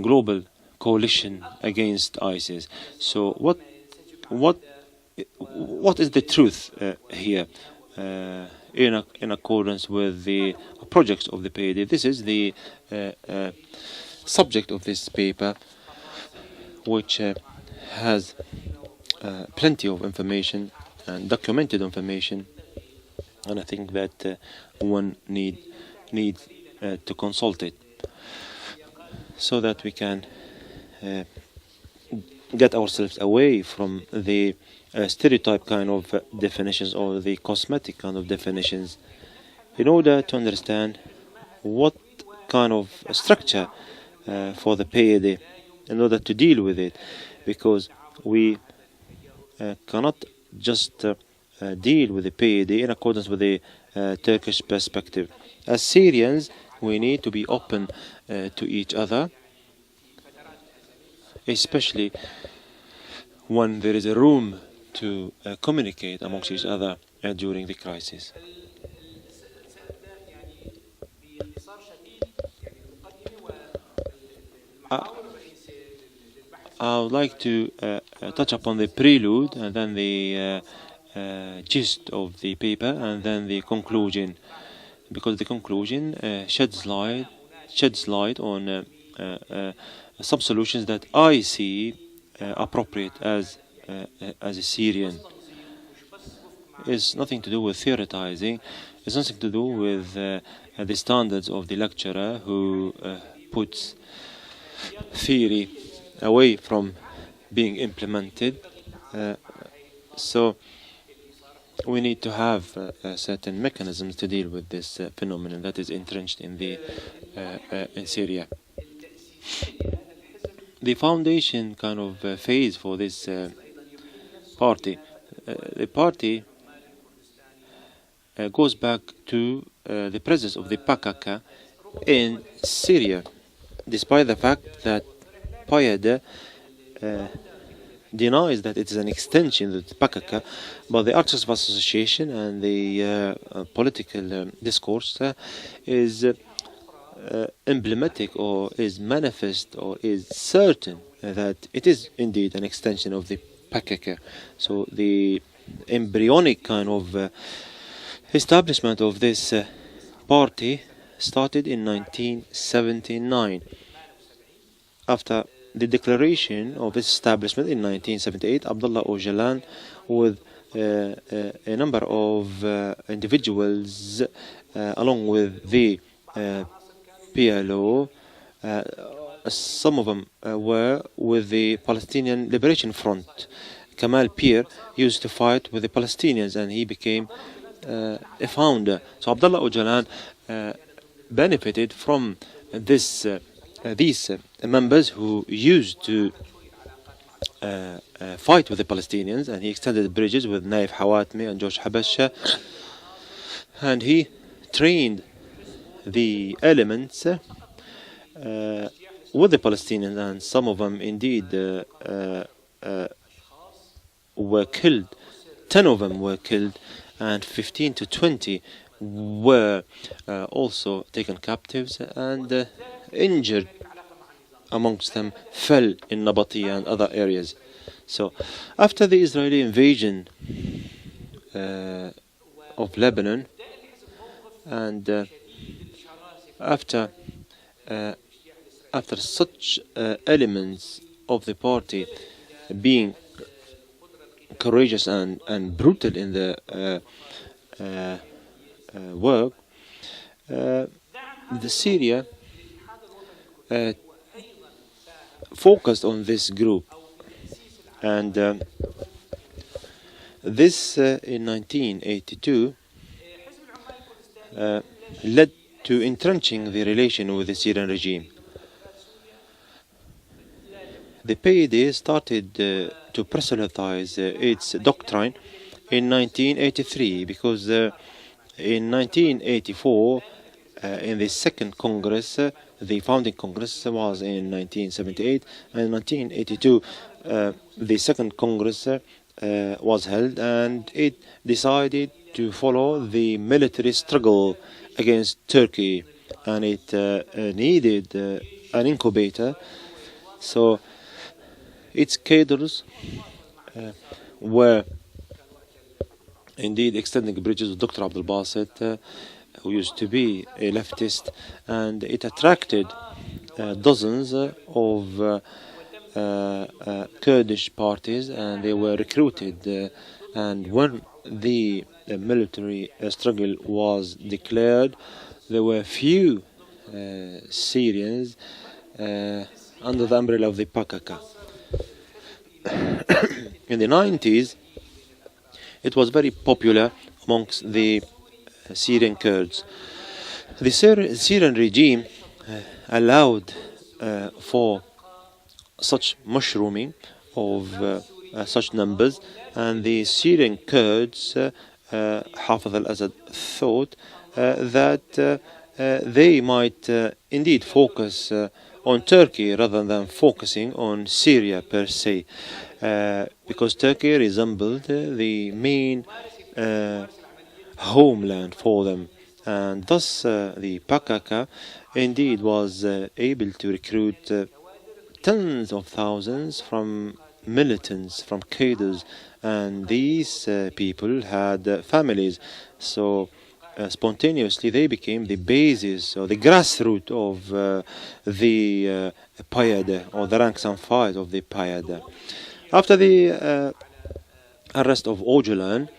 global coalition against ISIS. So what is the truth here? In accordance with the projects of the PYD. This is the subject of this paper, which has plenty of information and documented information, and I think that one needs to consult it so that we can get ourselves away from the stereotype kind of definitions or the cosmetic kind of definitions, in order to understand what kind of structure for the PYD in order to deal with it, because we cannot just deal with the PYD in accordance with the Turkish perspective. As Syrians, we need to be open to each other, especially when there is a room to communicate amongst each other during the crisis. I would like to touch upon the prelude and then the gist of the paper and then the conclusion, because the conclusion sheds light on some solutions that I see appropriate as a Syrian. It's nothing to do with theoretizing. It's nothing to do with the standards of the lecturer who puts theory away from being implemented. So we need to have certain mechanisms to deal with this phenomenon that is entrenched in in Syria. The foundation kind of phase for this party, the party goes back to the presence of the PKK in Syria, despite the fact that PYD denies that it is an extension of the PKK, but the Articles of Association and the political discourse is emblematic, or is manifest, or is certain that it is indeed an extension of the PKK. So the embryonic kind of establishment of this party started in 1979. After the declaration of its establishment in 1978, Abdullah Öcalan, with a number of individuals, along with the PLO, some of them were with the Palestinian Liberation Front. Kamal Peer used to fight with the Palestinians, and he became a founder. So Abdullah Öcalan benefited from these members who used to fight with the Palestinians, and he extended bridges with Naif Hawatmi and George Habasha, and he trained the elements with the Palestinians, and some of them indeed were killed. 10 of them were killed, and 15 to 20 were also taken captives, and injured amongst them fell in Nabatiya and other areas. So after the Israeli invasion of Lebanon, and after such elements of the party being courageous and brutal in the work, the Syria focused on this group, and this in 1982 led to entrenching the relation with the Syrian regime. The PYD started to proselytize its doctrine in 1983, because in 1984, in the second Congress, the founding Congress was in 1978, and in 1982 the second Congress was held, and it decided to follow the military struggle against Turkey, and it needed an incubator. So its cadres were indeed extending bridges with Dr. Abdul Basit, who used to be a leftist, and it attracted dozens of Kurdish parties, and they were recruited, and when the military struggle was declared, there were few Syrians under the umbrella of the PKK. In the 90s, it was very popular amongst the Syrian Kurds. The Syrian regime allowed for such mushrooming of such numbers, and the Syrian Kurds, Hafez al-Assad thought that they might indeed focus on Turkey rather than focusing on Syria per se, because Turkey resembled the main homeland for them, and thus the PKK indeed was able to recruit tens of thousands from militants, from cadres, and these people had families, so spontaneously they became the basis or the grassroots of the PYD, or the ranks and files of the PYD. After the arrest of Öcalan,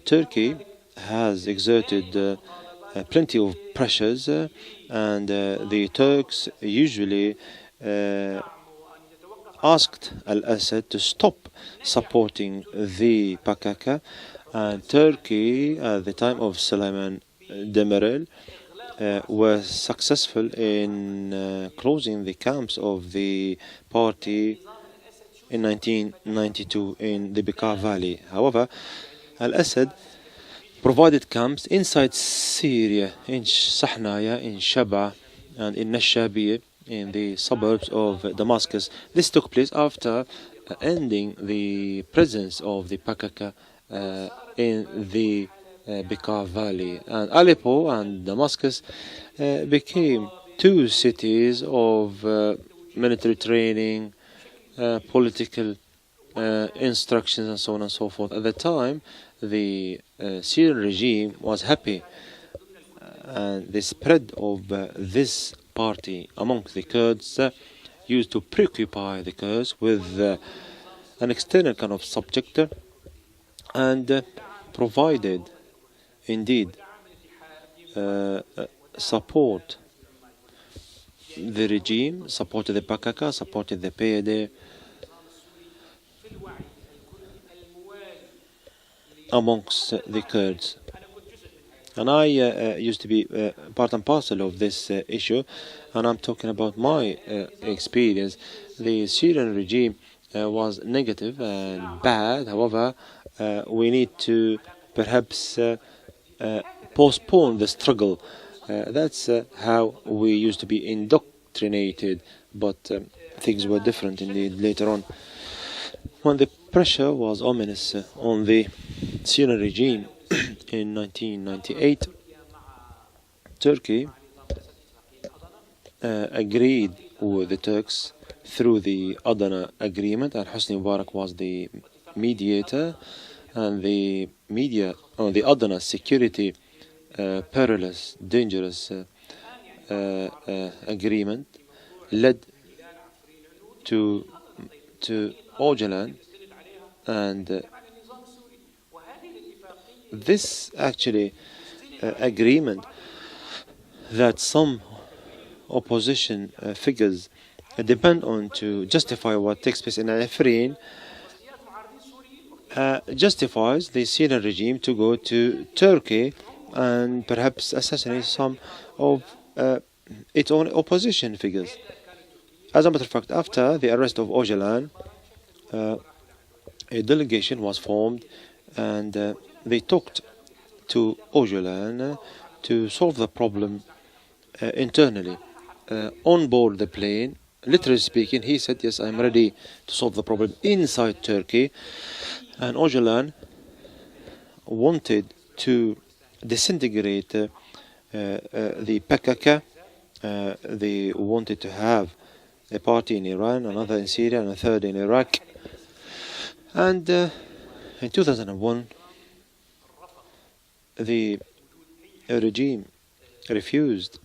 Turkey has exerted plenty of pressures, and the Turks usually asked al-Assad to stop supporting the PKK, And Turkey, at the time of Sulaiman Demirel, was successful in closing the camps of the party in 1992 in the Bekaa Valley. However, Al-Assad provided camps inside Syria, in Sahnaya, in Shaba, and in Nashabiyah, in the suburbs of Damascus. This took place after ending the presence of the PKK in the Bekaa Valley. And Aleppo and Damascus became two cities of military training, political instructions, and so on and so forth. At the time, the Syrian regime was happy, and the spread of this party amongst the Kurds used to preoccupy the Kurds with an external kind of subject, and provided indeed support the regime, supported the PKK, supported the PYD amongst the Kurds. And I used to be part and parcel of this issue, and I'm talking about my experience. The Syrian regime was negative and bad. However, we need to perhaps postpone the struggle. That's how we used to be indoctrinated, but things were different indeed later on. When the pressure was ominous on the Syrian regime in 1998, Turkey agreed with the Turks through the Adana agreement, and Hosni Mubarak was the mediator, and the Adana security perilous, dangerous agreement led to Öcalan, and this actually agreement that some opposition figures depend on to justify what takes place in Afrin justifies the Syrian regime to go to Turkey and perhaps assassinate some of its own opposition figures. As a matter of fact, after the arrest of Öcalan, a delegation was formed, and they talked to Öcalan to solve the problem internally. On board the plane, literally speaking, he said, yes, I'm ready to solve the problem inside Turkey. And Öcalan wanted to disintegrate the PKK. They wanted to have a party in Iran, another in Syria, and a third in Iraq. And in 2001, the regime refused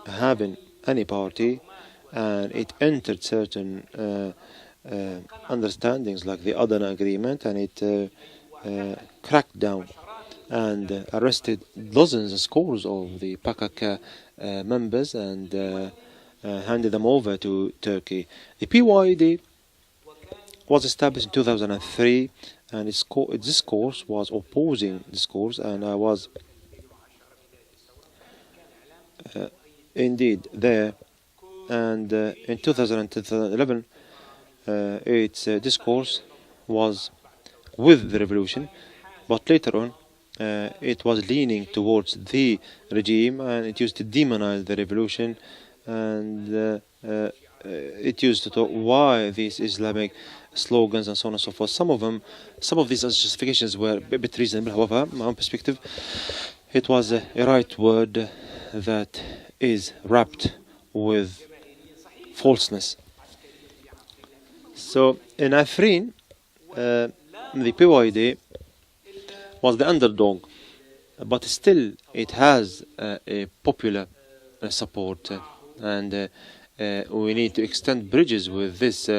having any party, and it entered certain understandings like the Adana agreement, and it cracked down and arrested dozens and scores of the PKK members and handed them over to Turkey. The PYD was established in 2003, and its discourse was opposing discourse, and I was indeed there. And in 2011, its discourse was with the revolution, but later on it was leaning towards the regime, and it used to demonize the revolution, and it used to talk why these Islamic slogans and so on and so forth. Some of these justifications were a bit reasonable. However, my own perspective, it was a right word that is wrapped with falseness. So in Afrin, the PYD was the underdog, but still it has a popular support, and we need to extend bridges with this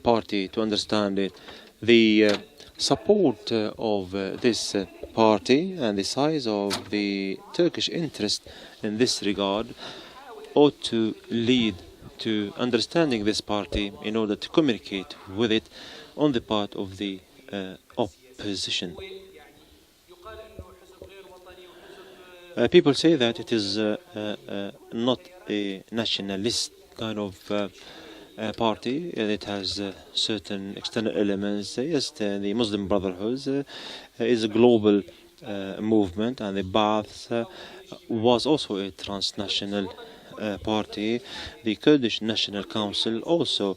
party to understand it. The support of this party and the size of the Turkish interest in this regard ought to lead to understanding this party in order to communicate with it on the part of the opposition. People say that it is not a nationalist kind of party. It has certain external elements. Yes, the Muslim Brotherhood is a global movement, and the Ba'ath was also a transnational party. The Kurdish National Council also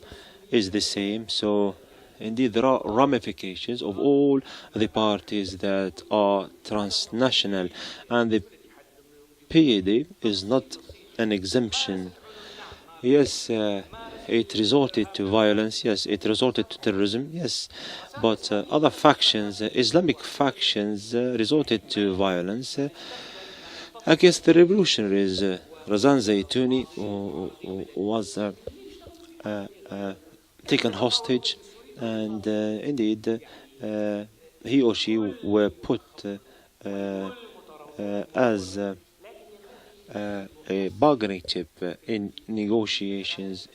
is the same. So indeed there are ramifications of all the parties that are transnational, and the PAD is not an exemption. Yes, it resorted to violence, yes, it resorted to terrorism, yes, but other factions, Islamic factions, resorted to violence against the revolutionaries. Razan Zaytouni was taken hostage, and indeed he or she were put as a bargaining chip in the negotiations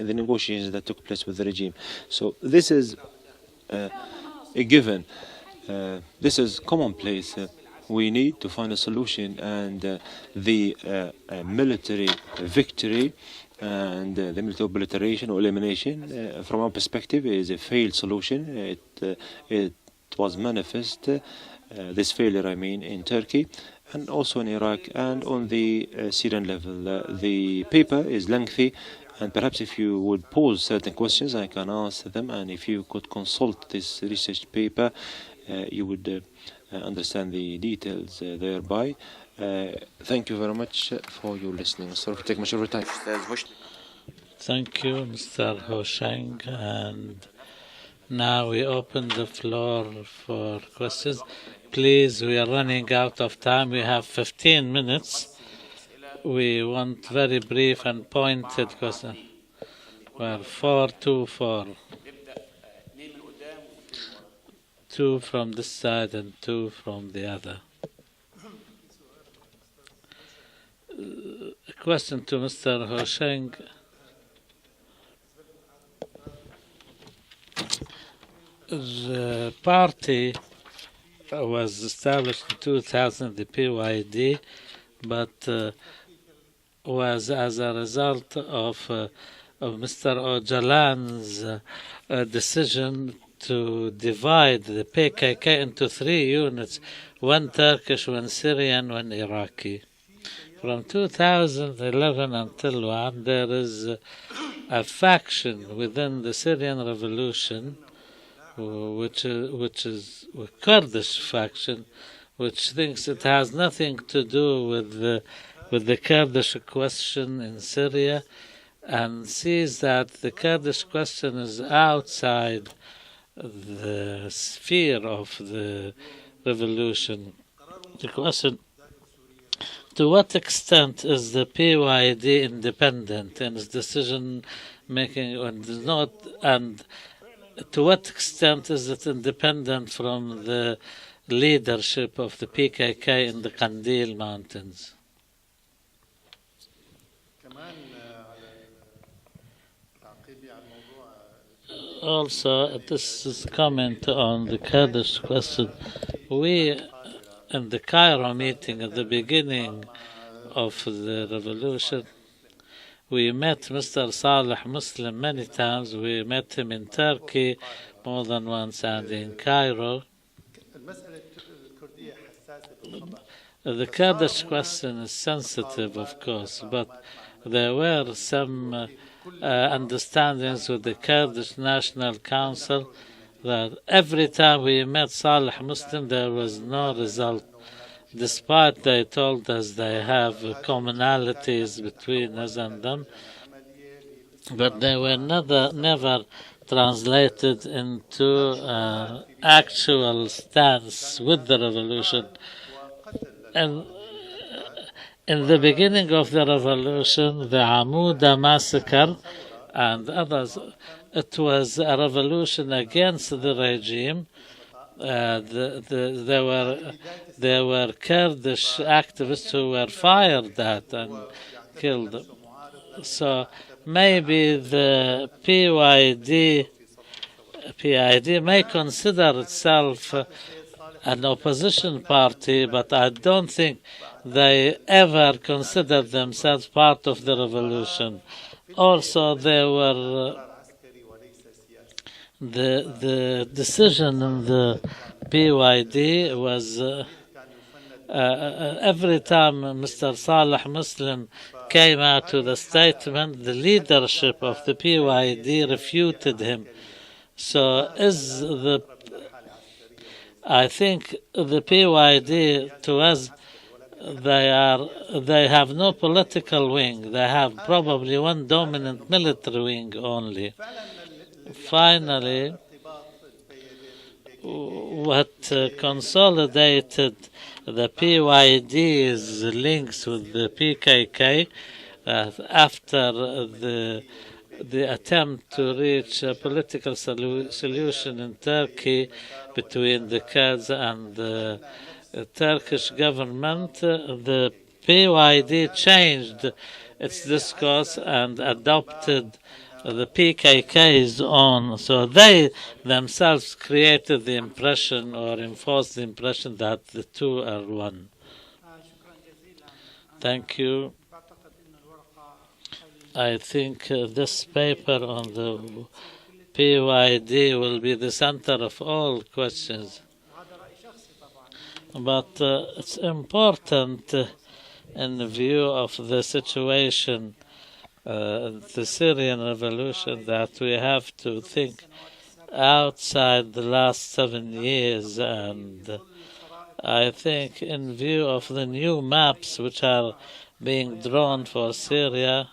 that took place with the regime. So this is a given. This is commonplace. We need to find a solution, and the military victory and the military obliteration or elimination, from our perspective, is a failed solution. It was manifest, this failure, I mean, in Turkey, and also in Iraq, and on the Syrian level. The paper is lengthy, and perhaps if you would pose certain questions, I can answer them, and if you could consult this research paper, you would understand the details thereby. Thank you very much for your listening. Sorry for taking much of your time. Thank you, Mr. Hosheng, and now we open the floor for questions. Please, we are running out of time. We have 15 minutes. We want very brief and pointed questions. Well, 4-2-4. 2 from this side and 2 from the other. A question to Mr. Hosheng. The party was established in 2000, the PYD, but was as a result of Mr. Öcalan's decision to divide the PKK into 3 units, one Turkish, one Syrian, one Iraqi. From 2011 until now, there is a faction within the Syrian revolution, which is a Kurdish faction, which thinks it has nothing to do with the Kurdish question in Syria, and sees that the Kurdish question is outside the sphere of the revolution. The question: to what extent is the PYD independent in its decision making, and to what extent is it independent from the leadership of the PKK in the Kandil Mountains? Also, this is comment on the Kurdish question. We, in the Cairo meeting at the beginning of the revolution, we met Mr. Saleh Muslim many times. We met him in Turkey more than once and in Cairo. The Kurdish question is sensitive, of course, but there were some understandings with the Kurdish National Council that every time we met Saleh Muslim, there was no result, despite they told us they have commonalities between us and them, but they were never translated into actual stance with the revolution. And in the beginning of the revolution, the Amuda massacre and others, it was a revolution against the regime. There were Kurdish activists who were fired at and killed. So maybe the PYD may consider itself an opposition party, but I don't think they ever considered themselves part of the revolution. Also, they were the decision in the PYD was every time Mr. Saleh Muslim came out with a statement, the leadership of the PYD refuted him. So I think the PYD to us, they have no political wing. They have probably one dominant military wing only. Finally, what consolidated the PYD's links with the PKK after the attempt to reach a political solution in Turkey between the Kurds and the Turkish government, the PYD changed its discourse and adopted the PKK's own. So they themselves created the impression or enforced the impression that the two are one. Thank you. I think this paper on the PYD will be the center of all questions. But it's important in view of the situation, the Syrian revolution, that we have to think outside the last 7 years. And I think in view of the new maps which are being drawn for Syria,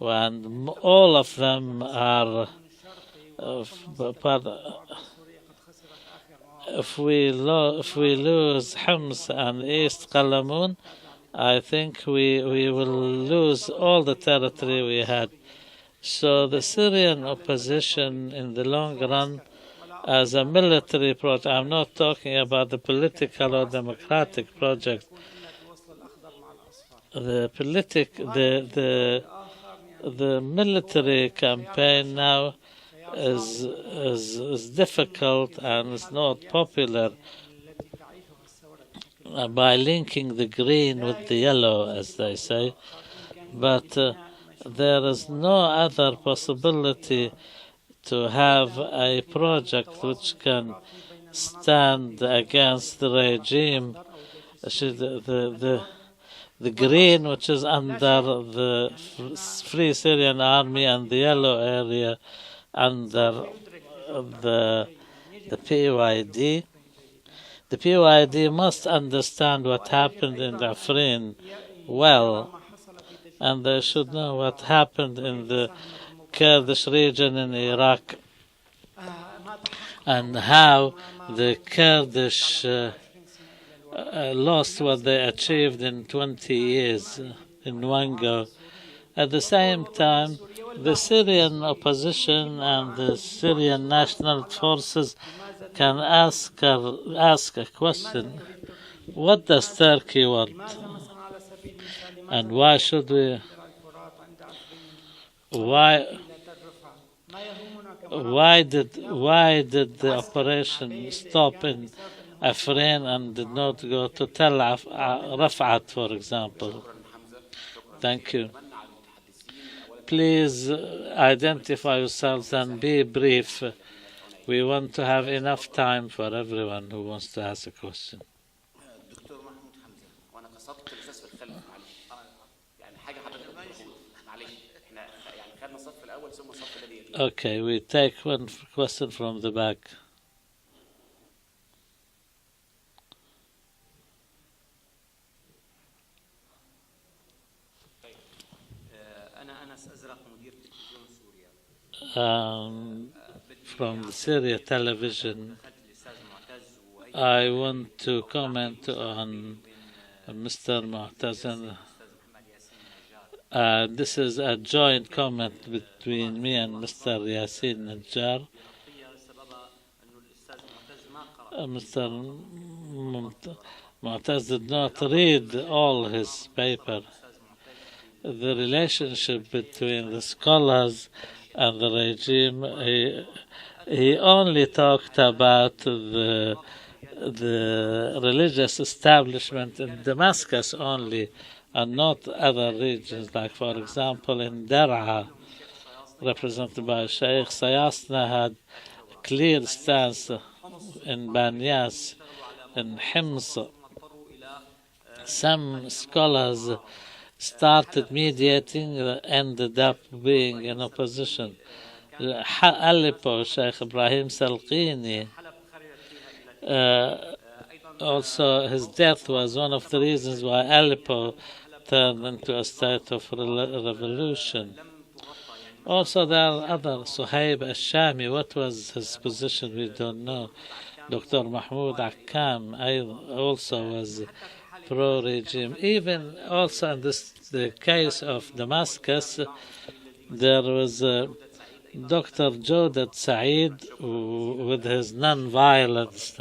and all of them are, if we lose Homs and East Qalamun, I think we will lose all the territory we had. So the Syrian opposition in the long run, as a military project, I'm not talking about the political or democratic project. The military campaign now is difficult and is not popular by linking the green with the yellow, as they say. But there is no other possibility to have a project which can stand against the regime. The green, which is under the Free Syrian Army, and the yellow area under the PYD. The PYD must understand what happened in Afrin well, and they should know what happened in the Kurdish region in Iraq, and how the Kurdish lost what they achieved in 20 years in one go. At the same time, the Syrian opposition and the Syrian national forces can ask a question: what does Turkey want? And why should we? Why did the operation stop in Afrin and did not go to Tel Rafat, for example? Thank you. Please identify yourselves and be brief. We want to have enough time for everyone who wants to ask a question. Okay, we take one question from the back. From the Syria television, I want to comment on Mr. Mutaz. This is a joint comment between me and Mr. Yassin Najjar. Mr. Mutaz did not read all his paper. The relationship between the scholars and the regime, he only talked about the the religious establishment in Damascus only, and not other regions, like for example in Dar'a, represented by Sheikh Sayasna, had a clear stance in Banyas, in Hims. Some scholars started mediating, ended up being in opposition. Aleppo, Sheikh Ibrahim Salqini, also his death was one of the reasons why Aleppo turned into a state of revolution. Also there are other, Suhaib al-Shami, what was his position, we don't know. Dr. Mahmoud Akkam also was pro-regime. Even also in the case of Damascus, there was Dr. Jawdat Saeed with his non-violence.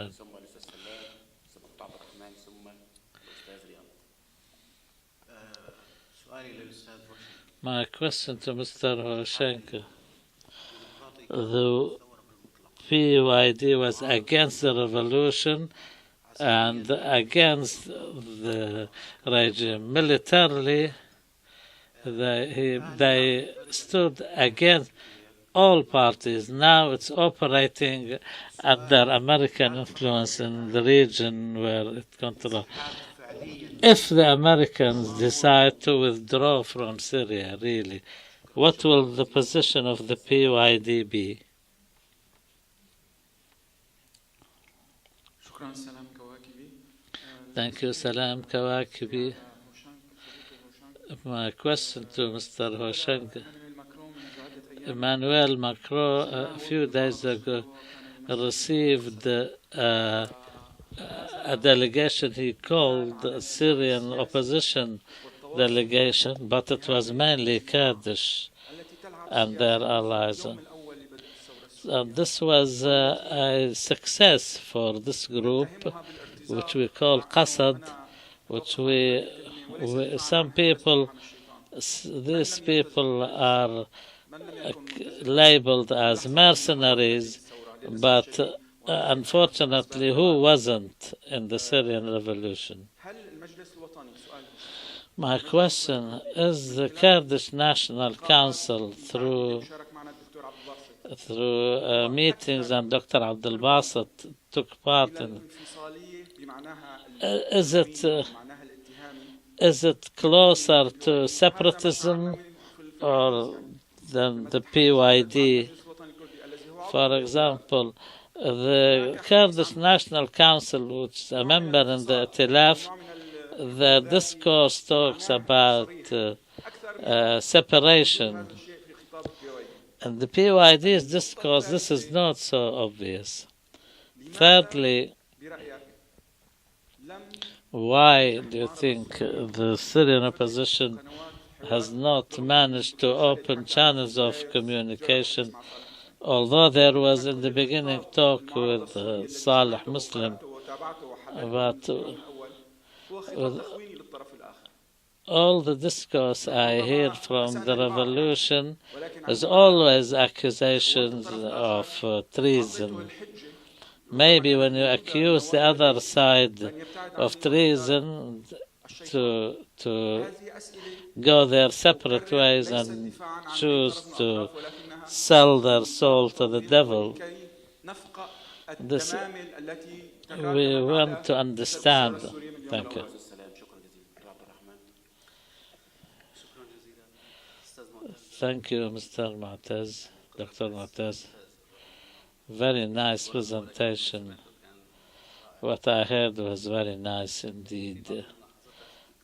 My question to Mr. Hosheng, the PYD was against the revolution and against the regime. Militarily, they stood against all parties. Now it's operating under American influence in the region where it controls. If the Americans decide to withdraw from Syria, really, what will the position of the PYD be? Thank you, Salam Kawakibi. My question to Mr. Hosheng. Emmanuel Macron, a few days ago, received a delegation he called the Syrian opposition delegation, but it was mainly Kurdish and their allies. And this was a success for this group, which we call Qasad, which some people, these people are labeled as mercenaries, but unfortunately, who wasn't in the Syrian revolution? My question is: the Kurdish National Council, through meetings, and Dr. Abdul Basit took part in, is it closer to separatism or than the PYD? For example, the Kurdish National Council, which is a member in the Tilaf, the discourse talks about separation. And the PYD's discourse, this is not so obvious. Thirdly, why do you think the Syrian opposition has not managed to open channels of communication? Although there was in the beginning talk with Saleh Muslim, but with all the discourse I hear from the revolution is always accusations of treason. Maybe when you accuse the other side of treason, to go their separate ways and choose to sell their soul to the devil. This we want to understand. Thank you. Thank you, Mr. Mutaz, Dr. Mutaz. Very nice presentation. What I heard was very nice indeed.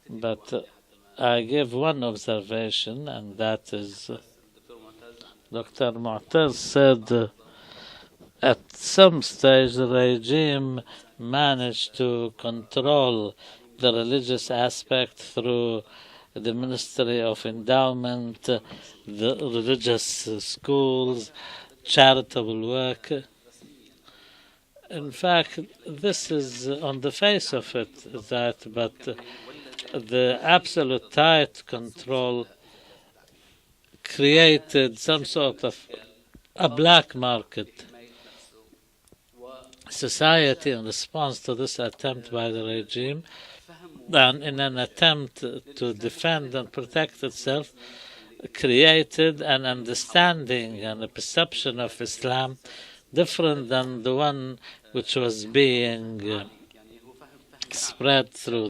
But I give one observation, and that is Dr. Mutaz said at some stage the regime managed to control the religious aspect through the Ministry of Endowment, the religious schools, charitable work. In fact, this is on the face of it that, but the absolute tight control created some sort of a black market. society in response to this attempt by the regime, and in an attempt to defend and protect itself, created an understanding and a perception of Islam different than the one which was being spread through